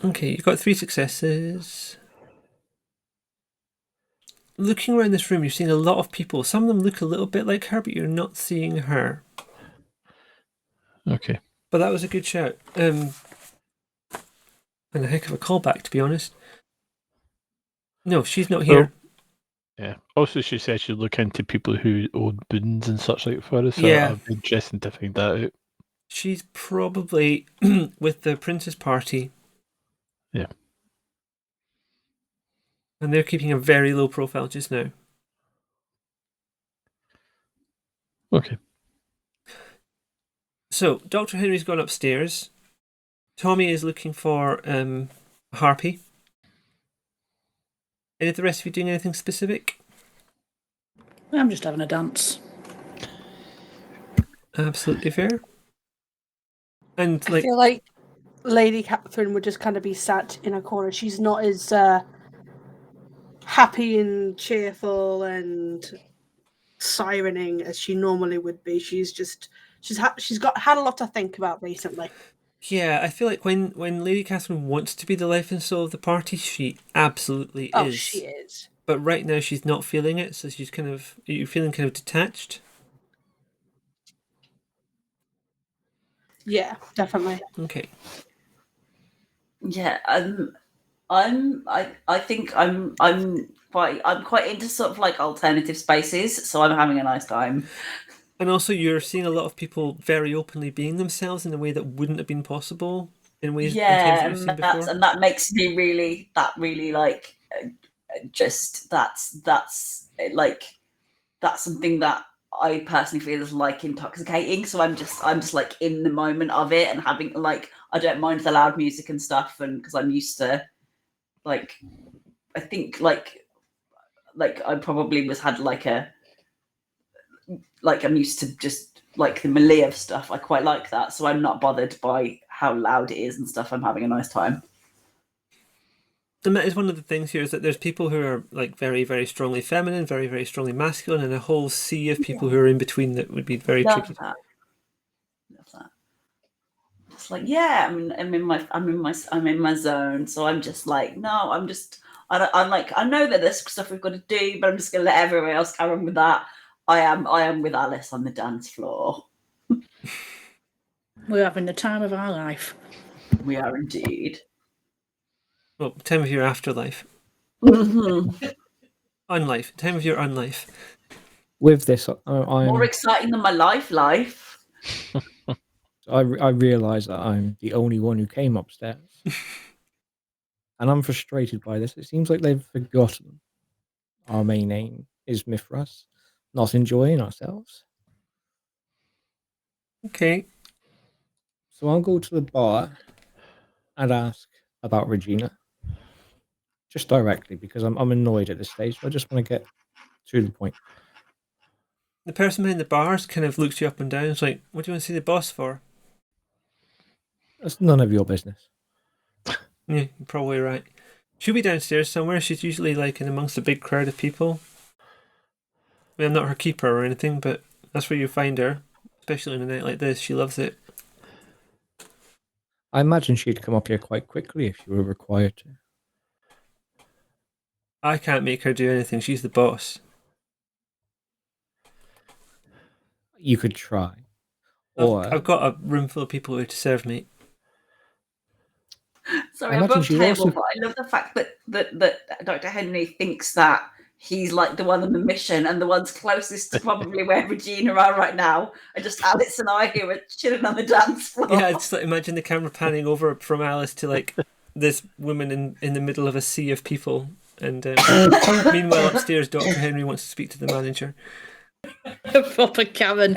Okay, you've got 3 successes. Looking around this room, you're seeing a lot of people. Some of them look a little bit like her, but you're not seeing her. Okay. But that was a good shout. And a heck of a callback, to be honest. No, she's not here. Yeah. Also, she said she'd look into people who own boons and such like for us, so Yeah. it'd be interesting to find that out. She's probably with the Princess Party. Yeah. And they're keeping a very low profile just now. Okay. So, Dr. Henry's gone upstairs. Tommy is looking for Harpy. Any of the rest of you doing anything specific? I'm just having a dance. Absolutely fair. And I feel like Lady Catherine would just kind of be sat in a corner. She's not as happy and cheerful and sirening as she normally would be. She's had a lot to think about recently. yeah, I feel like when Lady Catherine wants to be the life and soul of the party, she absolutely is. Oh, she is. But right now she's not feeling it, so she's you're feeling kind of detached. Yeah, definitely. Okay. Yeah, I think I'm quite into sort of like alternative spaces, so I'm having a nice time. And also you're seeing a lot of people very openly being themselves in a way that wouldn't have been possible in ways in times that you've seen before. And that makes me really like just that's something that I personally feel is like intoxicating. So I'm just like in the moment of it and having like, I don't mind the loud music and stuff, and because I'm used to like, I think like I probably I'm used to just like the melee of stuff. I quite like that, so I'm not bothered by how loud it is and stuff. I'm having a nice time. And that is one of the things here, is that there's people who are like very, very strongly feminine, very, very strongly masculine, and a whole sea of people who are in between that would be very tricky. Love that. It's like, yeah, I'm in my zone. So I'm just like, no, I know that there's stuff we've got to do, but I'm just gonna let everyone else carry on with that. I am with Alice on the dance floor. We're having the time of our life. We are indeed. Well, time of your afterlife. Mm-hmm. Unlife. Time of your unlife. With this, More exciting than my life. I realise that I'm the only one who came upstairs. And I'm frustrated by this. It seems like they've forgotten our main aim is Mithras, not enjoying ourselves. Okay. So I'll go to the bar and ask about Regina. Just directly, because I'm annoyed at this stage. I just want to get to the point. The person behind the bars kind of looks you up and down. It's like, what do you want to see the boss for? That's none of your business. Yeah, you're probably right. She'll be downstairs somewhere. She's usually like in amongst a big crowd of people. I mean, I'm not her keeper or anything, but that's where you find her. Especially on a night like this. She loves it. I imagine she'd come up here quite quickly if she were required to. I can't make her do anything. She's the boss. You could try. I've got a room full of people who are to serve me. Sorry, I I'm imagine above she's table, also- but I love the fact that Dr. Henry thinks that he's like the one on the mission, and the ones closest to probably where Regina are right now are just Alice and I who are chilling on the dance floor. Yeah, just like, imagine the camera panning over from Alice to like this woman in the middle of a sea of people, and meanwhile upstairs, Dr. Henry wants to speak to the manager. A proper Karen.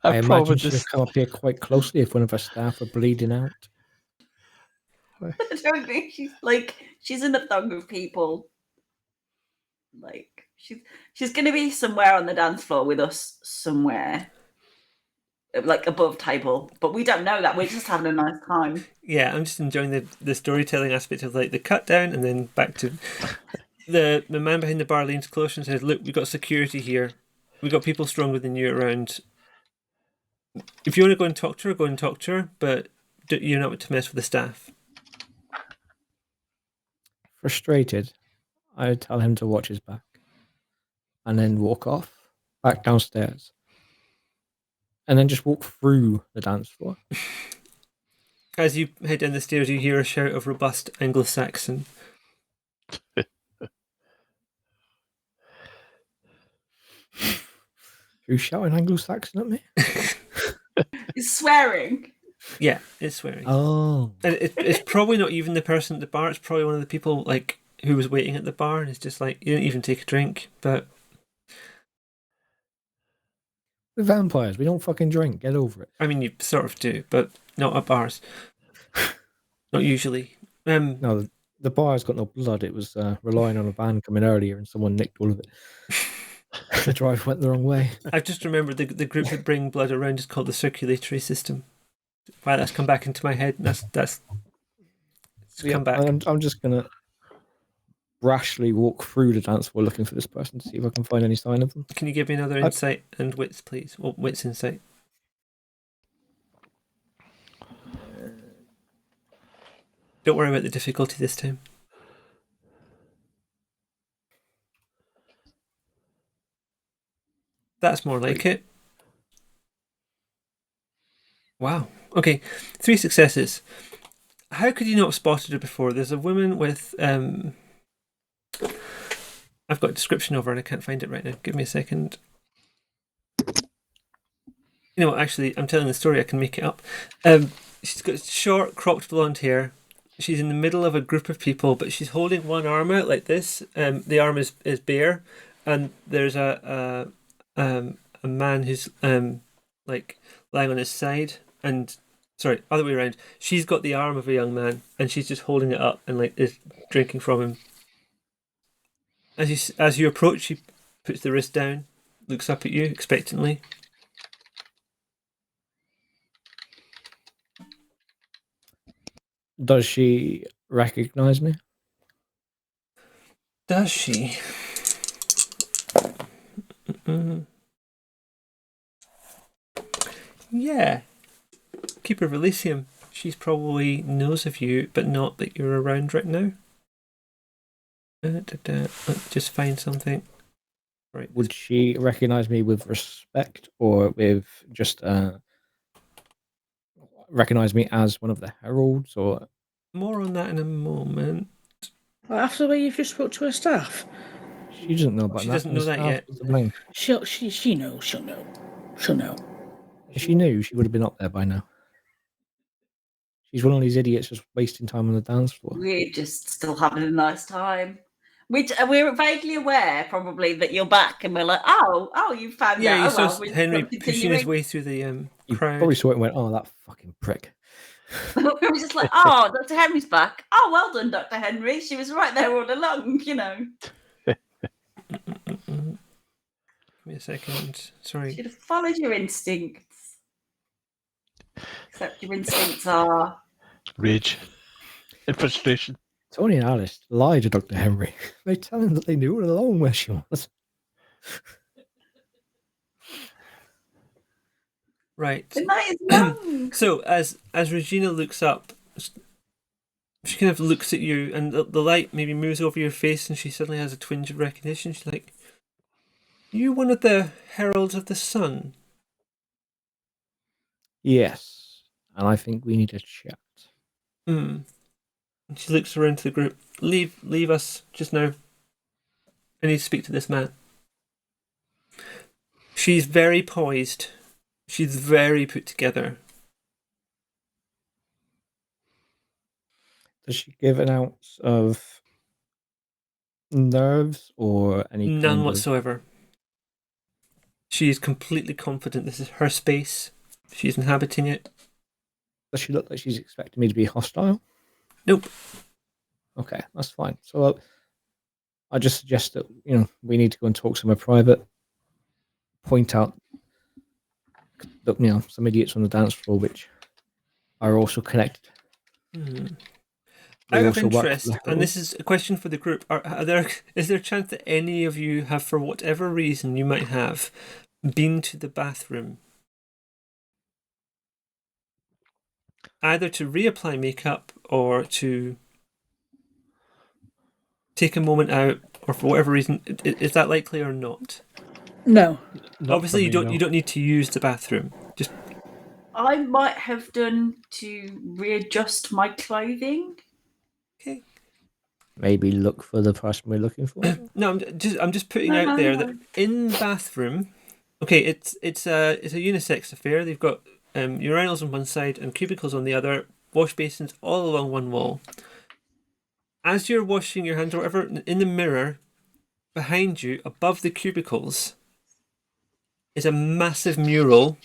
I imagine probably she'd have just come up here quite closely if one of her staff were bleeding out. I don't think she's in a thong of people. Like she's going to be somewhere on the dance floor with us somewhere, like above table, but we don't know that. We're just having a nice time. Yeah, I'm just enjoying the storytelling aspect of like the cut down and then back to the man behind the bar leans closer and says, "Look, we've got security here. We've got people stronger than you around. If you want to go and talk to her, go and talk to her, but you're not to mess with the staff." Frustrated, I tell him to watch his back and then walk off back downstairs and then just walk through the dance floor. As you head down the stairs, you hear a shout of robust Anglo-Saxon. Who's shouting Anglo-Saxon at me? It's swearing. Yeah, it's swearing. Oh. And it's probably not even the person at the bar. It's probably one of the people like who was waiting at the bar, and it's just like, you don't even take a drink. But We're vampires. We don't fucking drink. Get over it. I mean, you sort of do, but not at bars. Not usually. No, the bar's got no blood. It was relying on a van coming earlier and someone nicked all of it. The drive went the wrong way. I've just remembered the group that bring blood around is called the circulatory system. Wow, that's come back into my head. That's it's come back. I'm just gonna rashly walk through the dance floor looking for this person to see if I can find any sign of them. Can you give me another insight and wits, please? Well, wits insight. Don't worry about the difficulty this time. That's more like it. Wow. Okay, 3 successes. How could you not have spotted her before? There's a woman with I've got a description of her and I can't find it right now. Give me a second. You know what, actually, I'm telling the story, I can make it up. She's got short, cropped blonde hair. She's in the middle of a group of people, but she's holding one arm out like this. The arm is bare, and there's a man who's like lying on his side, and sorry, other way around. She's got the arm of a young man, and she's just holding it up and like is drinking from him. As you approach, she puts the wrist down, looks up at you expectantly. Does she recognize me? Does she? Yeah. Keeper of Elysium. She's probably knows of you, but not that you're around right now. Let's just find something. Right. Would she recognize me with respect or with just recognize me as one of the heralds? Or More on that in a moment. Well, after the way you've just spoke to her staff, she doesn't know about She that. doesn't know that yet. she knows. She'll know. If she knew, she would have been up there by now. She's one of these idiots just wasting time on the dance floor. We're just still having a nice time. We're vaguely aware, probably, that you're back, and we're like, oh, you found Yeah, out. you Oh, saw well, we're Henry continuing. pushing his way through the You crowd. probably saw it and went, "Oh, that fucking prick." We were just like, oh, Dr. Henry's back. Oh, well done, Dr. Henry. She was right there all along, you know. Give me a second. Sorry. Should have followed your instincts. Except your instincts are... rage and frustration. Tony and Alice lied to Dr. Henry. They tell him that they knew all along where she was. Right. The night is long. So as Regina looks up, she kind of looks at you, and the light maybe moves over your face, and she suddenly has a twinge of recognition. She's like, "You one of the heralds of the sun?" Yes, and I think we need a chat. And she looks around to the group. Leave us just now. I need to speak to this man. She's very poised. She's very put together. Does she give an ounce of nerves or any None kind of... whatsoever. She is completely confident this is her space. She's inhabiting it. Does she look like she's expecting me to be hostile? Nope. Okay, that's fine. So I just suggest that, we need to go and talk somewhere private. Point out that, some idiots on the dance floor which are also connected. They Out of also work for interest, the and Herald. this is a question for the group, is there a chance that any of you have, for whatever reason you might have, been to the bathroom? Either to reapply makeup or to take a moment out, or for whatever reason, is that likely or not? No. Not Obviously, for me, you don't need to use the bathroom. Just I might have done to readjust my clothing. okay. Maybe look for the person we're looking for. No, I'm just putting out there that in the bathroom, okay, it's a unisex affair. They've got urinals on one side and cubicles on the other, wash basins all along one wall. As you're washing your hands or whatever, in the mirror behind you, above the cubicles, is a massive mural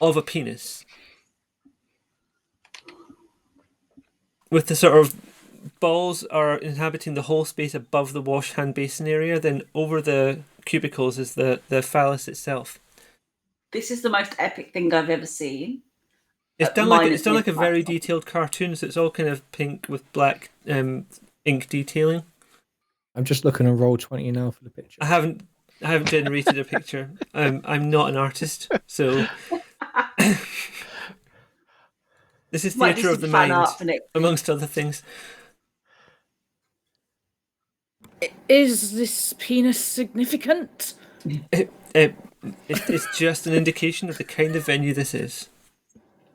of a penis with the sort of balls are inhabiting the whole space above the wash hand basin area. Then over the cubicles is the phallus itself. This is the most epic thing I've ever seen. It's done like a very detailed cartoon, so it's all kind of pink with black ink detailing. I'm just looking on Roll20 now for the picture. I haven't generated a picture. I'm not an artist, so this is theatre of the mind, amongst other things. Is this penis significant? It's just an indication of the kind of venue this is.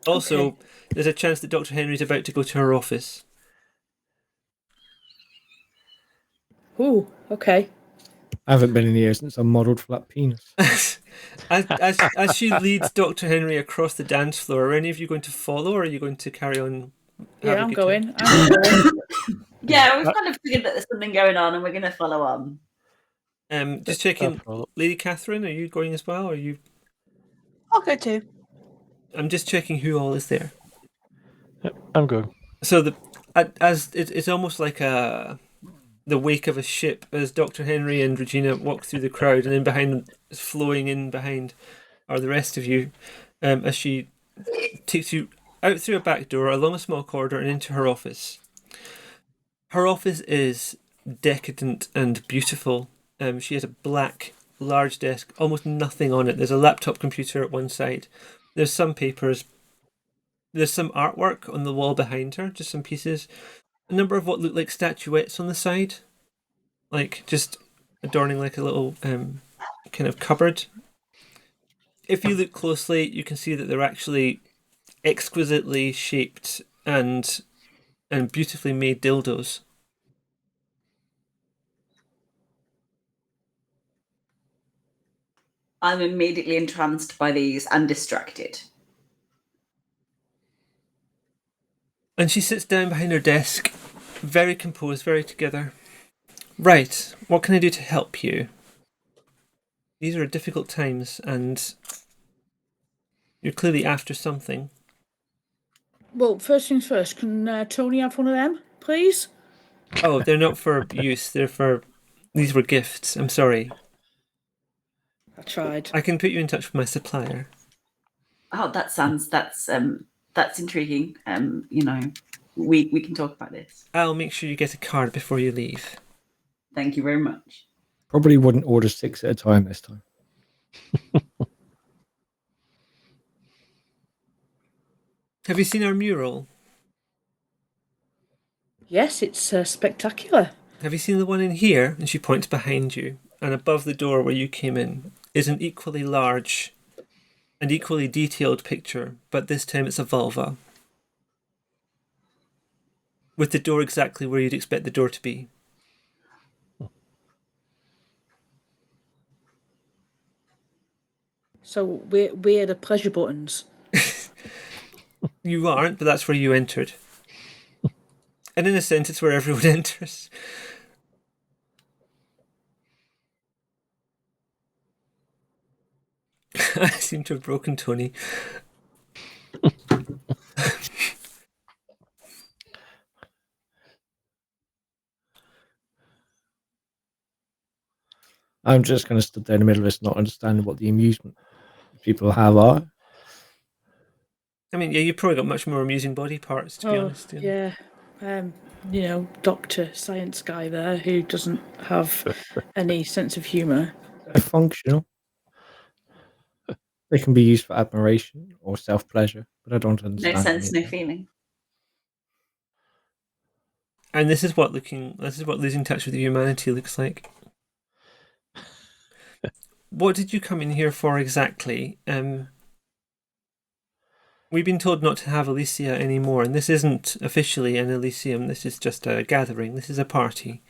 Also, Okay. There's a chance that Dr. Henry's about to go to her office. Ooh, okay. I haven't been in here since I modelled for that penis. As she leads Dr. Henry across the dance floor, are any of you going to follow, or are you going to carry on? Yeah, I'm going. Yeah, we've kind of figured that there's something going on, and we're going to follow on. Just checking, Lady Catherine, are you going as well? Or are you? I'll go too. I'm just checking who all is there. Yep, I'm going. So it's almost like the wake of a ship as Dr. Henry and Regina walk through the crowd, and then behind them, flowing in behind, are the rest of you, as she takes you out through a back door, along a small corridor, and into her office. Her office is decadent and beautiful. She has a black, large desk, almost nothing on it. There's a laptop computer at one side. There's some papers. There's some artwork on the wall behind her, just some pieces. A number of what look like statuettes on the side, like just adorning like a little kind of cupboard. If you look closely, you can see that they're actually exquisitely shaped and beautifully made dildos. I'm immediately entranced by these and distracted. And she sits down behind her desk, very composed, very together. Right, what can I do to help you? These are difficult times, and you're clearly after something. Well, first things first, can Tony have one of them, please? Oh, they're not for use, these were gifts. I'm sorry. I tried. I can put you in touch with my supplier. Oh, that's intriguing. We can talk about this. I'll make sure you get a card before you leave. Thank you very much. Probably wouldn't order 6 at a time this time. Have you seen our mural? Yes, it's spectacular. Have you seen the one in here? And she points behind you, and above the door where you came in is an equally large and equally detailed picture, but this time it's a vulva. With the door exactly where you'd expect the door to be. So we're the pleasure buttons. You aren't, but that's where you entered. And in a sense, it's where everyone enters. I seem to have broken Tony. I'm just going to stand there in the middle of this, not understanding what the amusement people have are. I mean, yeah, you've probably got much more amusing body parts, to be honest. Yeah. Doctor science guy there who doesn't have any sense of humour. They're functional. They can be used for admiration or self-pleasure, but I don't understand. No sense, no anything. feeling. And this is what losing touch with humanity looks like. What did you come in here for exactly? We've been told not to have Elysia anymore, and this isn't officially an Elysium. This is just a gathering. This is a party.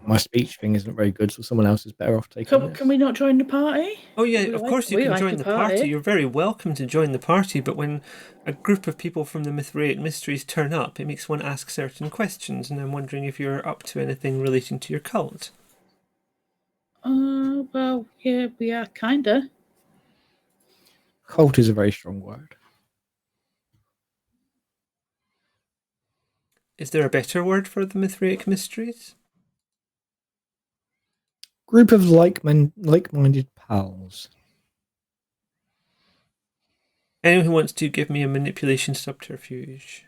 My speech thing isn't very good, so someone else is better off taking this. Can we not join the party? Oh yeah, of course you can join the party. You're very welcome to join the party, but when a group of people from the Masquerade Mysteries turn up, it makes one ask certain questions, and I'm wondering if you're up to anything relating to your cult. Well, yeah, we are, kinda. Cult is a very strong word. Is there a better word for the Masquerade Mysteries? Group of like-minded pals. Anyone who wants to give me a manipulation subterfuge.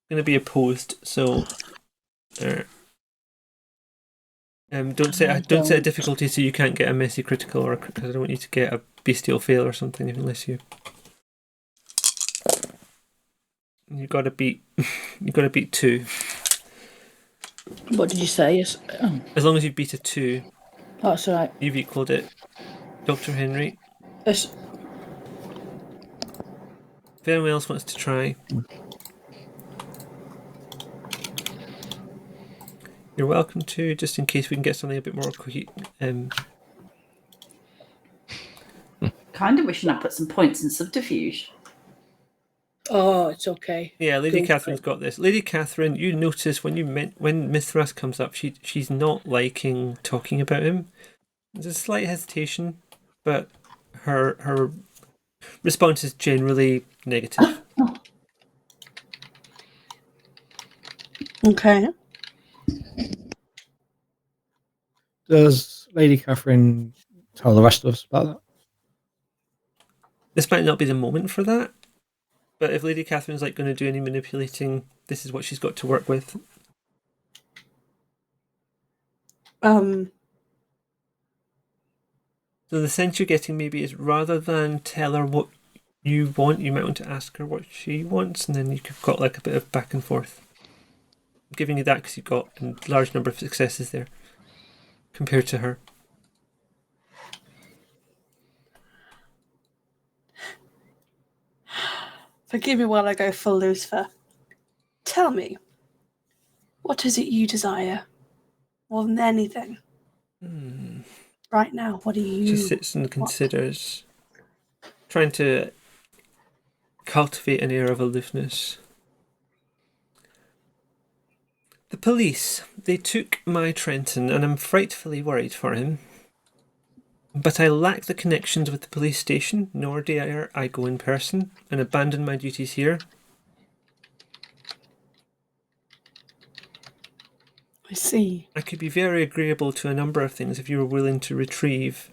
Going to be opposed, so don't set a difficulty so you can't get a messy critical, or because I don't want you to get a bestial fail or something unless you got to beat 2. What did you say? Yes. Oh, As long as you beat a 2, that's all right. you've equalled it. Dr. Henry. Yes. If anyone else wants to try, you're welcome to, just in case we can get something a bit more quick. Kind of wishing I put some points in subterfuge. Oh, it's okay. Yeah, Lady Catherine's got this. Lady Catherine, you notice when Mithras comes up, she's not liking talking about him. There's a slight hesitation, but her response is generally negative. Okay. Does Lady Catherine tell the rest of us about that? This might not be the moment for that, but if Lady Catherine's going to do any manipulating, this is what she's got to work with. Um. So the sense you're getting maybe is rather than tell her what you want, you might want to ask her what she wants, and then you've got like a bit of back and forth. I'm giving you that because you've got a large number of successes there compared to her. Forgive me while I go full Lucifer. Tell me, what is it you desire more than anything? Right now, what do you... She sits and considers, trying to cultivate an air of aloofness. The police, they took my Trenton, and I'm frightfully worried for him. But I lack the connections with the police station, nor dare I go in person and abandon my duties here. I see. I could be very agreeable to a number of things if you were willing to retrieve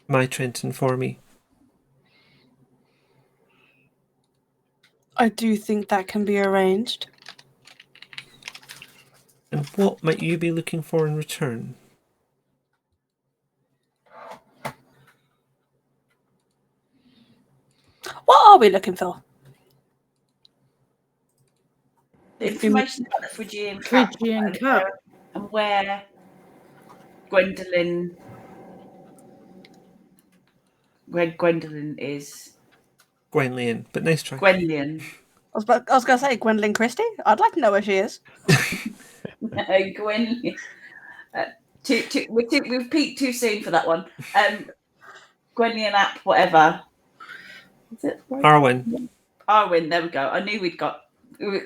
my Trenton for me. I do think that can be arranged. And what might you be looking for in return? we looking for? The information about the Phrygian cap, Phrygian cap. and where Gwenllian is. Gwenllian, but nice try. Gwenllian. I was going to say Gwenllian Christie. I'd like to know where she is. No, Gwenllian. We've peaked too soon for that one. Gwenllian app, whatever. Is it Arwyn. Arwyn, there we go. I knew we'd got...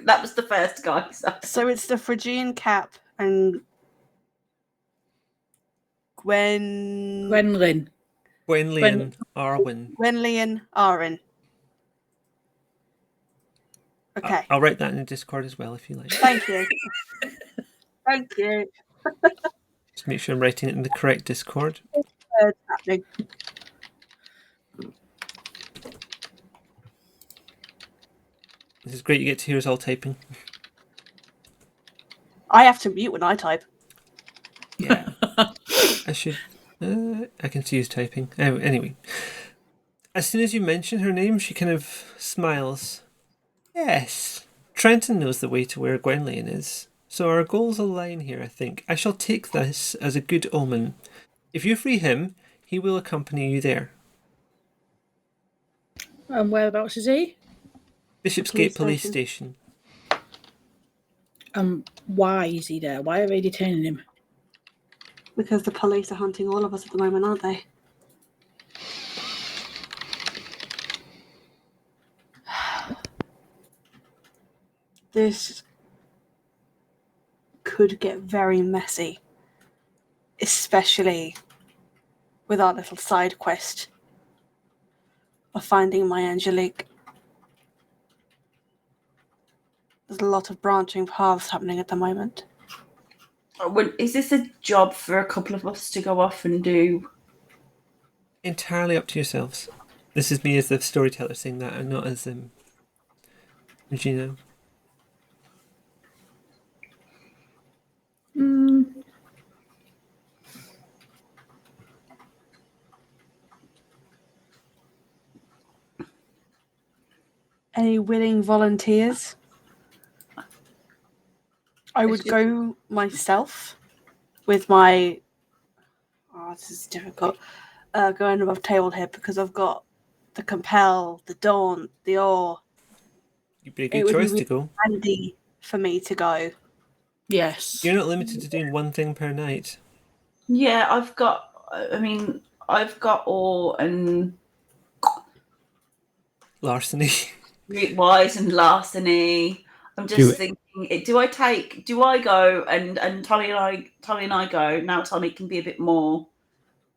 That was the first guy. So it's the Phrygian cap and Gwenllian. Gwenllian Arwyn. Gwenllian Arwyn. Okay. I'll write that in the Discord as well if you like. Thank you. Thank you. Just make sure I'm writing it in the correct Discord. It's happening. This is great. You get to hear us all typing. I have to mute when I type. Yeah. I should. I can see who's typing. Oh, anyway. As soon as you mention her name, she kind of smiles. Yes. Trenton knows the way to where Gwenllian is. So our goals align here, I think. I shall take this as a good omen. If you free him, he will accompany you there. And whereabouts is he? Bishopsgate Police Station. Why is he there? Why are they detaining him? Because the police are hunting all of us at the moment, aren't they? This could get very messy. Especially with our little side quest of finding my Angelique. There's a lot of branching paths happening at the moment. Is this a job for a couple of us to go off and do? Entirely up to yourselves. This is me as the storyteller saying that, and not as Regina. Any willing volunteers? I would go myself with my... Oh, this is difficult. Going above table here because I've got the compel, the daunt, the awe. You'd be a good choice to go. Handy for me to go. Yes. You're not limited to doing one thing per night. Yeah, I've got awe and Larceny. Streetwise and larceny. I'm just thinking, do I go and Tommy and I go now? Tommy can be a bit more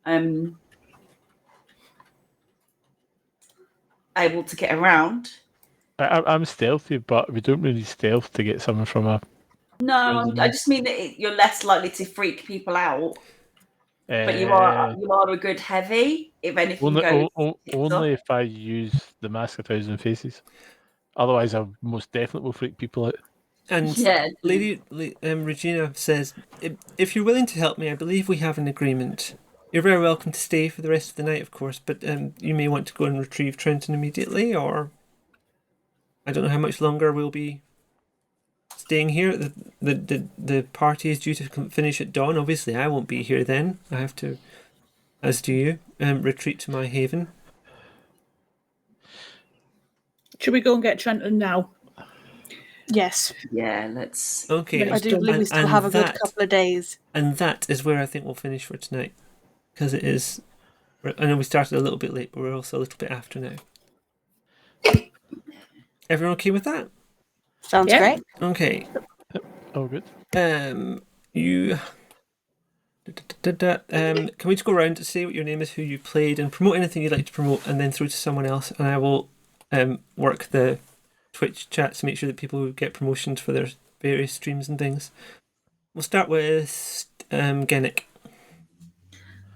able to get around. I'm stealthy, but we don't really stealth to get someone from a. No, I just mean that you're less likely to freak people out. But you are a good heavy. If anything only if I use the Mask 1,000 Faces. Otherwise, I most definitely will freak people out. And Lady Regina says, if you're willing to help me, I believe we have an agreement. You're very welcome to stay for the rest of the night, of course, but you may want to go and retrieve Trenton immediately, or I don't know how much longer we'll be staying here. The party is due to finish at dawn. Obviously, I won't be here then. I have to, as do you, retreat to my haven. Should we go and get Trenton now? Yes. Yeah, let's. Okay. I do believe we still have a good couple of days. And that is where I think we'll finish for tonight. Because it is... I know we started a little bit late, but we're also a little bit after now. Everyone okay with that? Sounds great. Okay. Oh, good. Can we just go around to say what your name is, who you played, and promote anything you'd like to promote, and then through to someone else, and I will work the Twitch chat to make sure that people get promotions for their various streams and things. We'll start with Genek.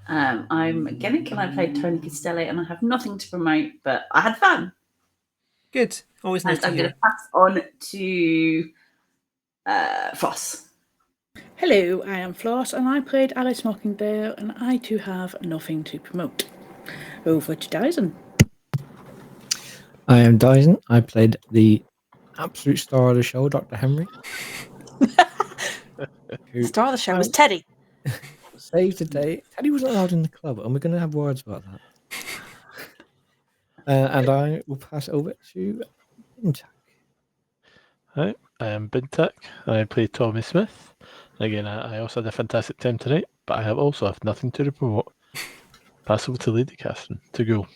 I'm Genek and I played Tony Castelli and I have nothing to promote, but I had fun. Good. Always nice to I'm hear. going to pass on to Floss. Hello, I am Floss and I played Alice Mockingdale and I too have nothing to promote. Over to Dyson. I am Dyson. I played the absolute star of the show, Dr. Henry. Who Star of the show was Teddy. saved the day. Teddy wasn't allowed in the club, and we're going to have words about that. And I will pass over to Bintak. Hi, I am Bintak. I play Tommy Smith. Again, I also had a fantastic time tonight, but I also have nothing to report. Pass over to Lady Catherine to go.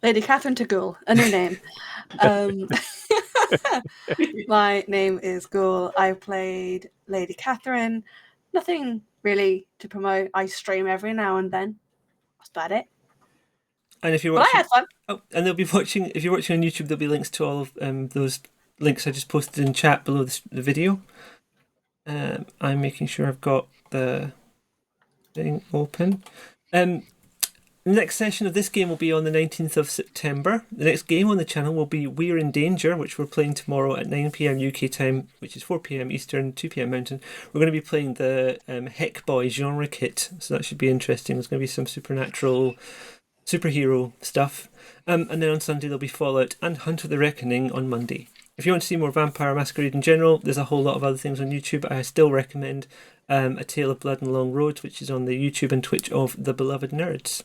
Lady Catherine to Ghoul, a new name. My name is Ghoul. I played Lady Catherine. Nothing really to promote. I stream every now and then. That's about it. And if you're But watching, I had fun. oh, and they'll be watching. If you're watching on YouTube, there'll be links to all of those links I just posted in chat below the video. I'm making sure I've got the thing open. The next session of this game will be on the 19th of September. The next game on the channel will be We're in Danger, which we're playing tomorrow at 9 PM UK time, which is 4 PM Eastern, 2 PM Mountain. We're going to be playing the Heck Boy genre kit, so that should be interesting. There's going to be some supernatural, superhero stuff. And then on Sunday there'll be Fallout and Hunt of the Reckoning on Monday. If you want to see more Vampire Masquerade in general, there's a whole lot of other things on YouTube. I still recommend A Tale of Blood and Long Road, which is on the YouTube and Twitch of The Beloved Nerds.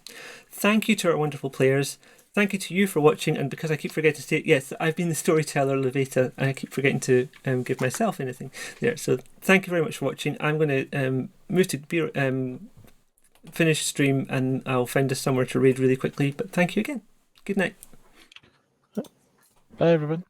Thank you to our wonderful players. Thank you to you for watching. And because I keep forgetting to say, yes, I've been the storyteller, Lavaita, and I keep forgetting to give myself anything there. So thank you very much for watching. I'm going to move to finish stream, and I'll find us somewhere to raid really quickly. But thank you again. Good night. Bye, everyone.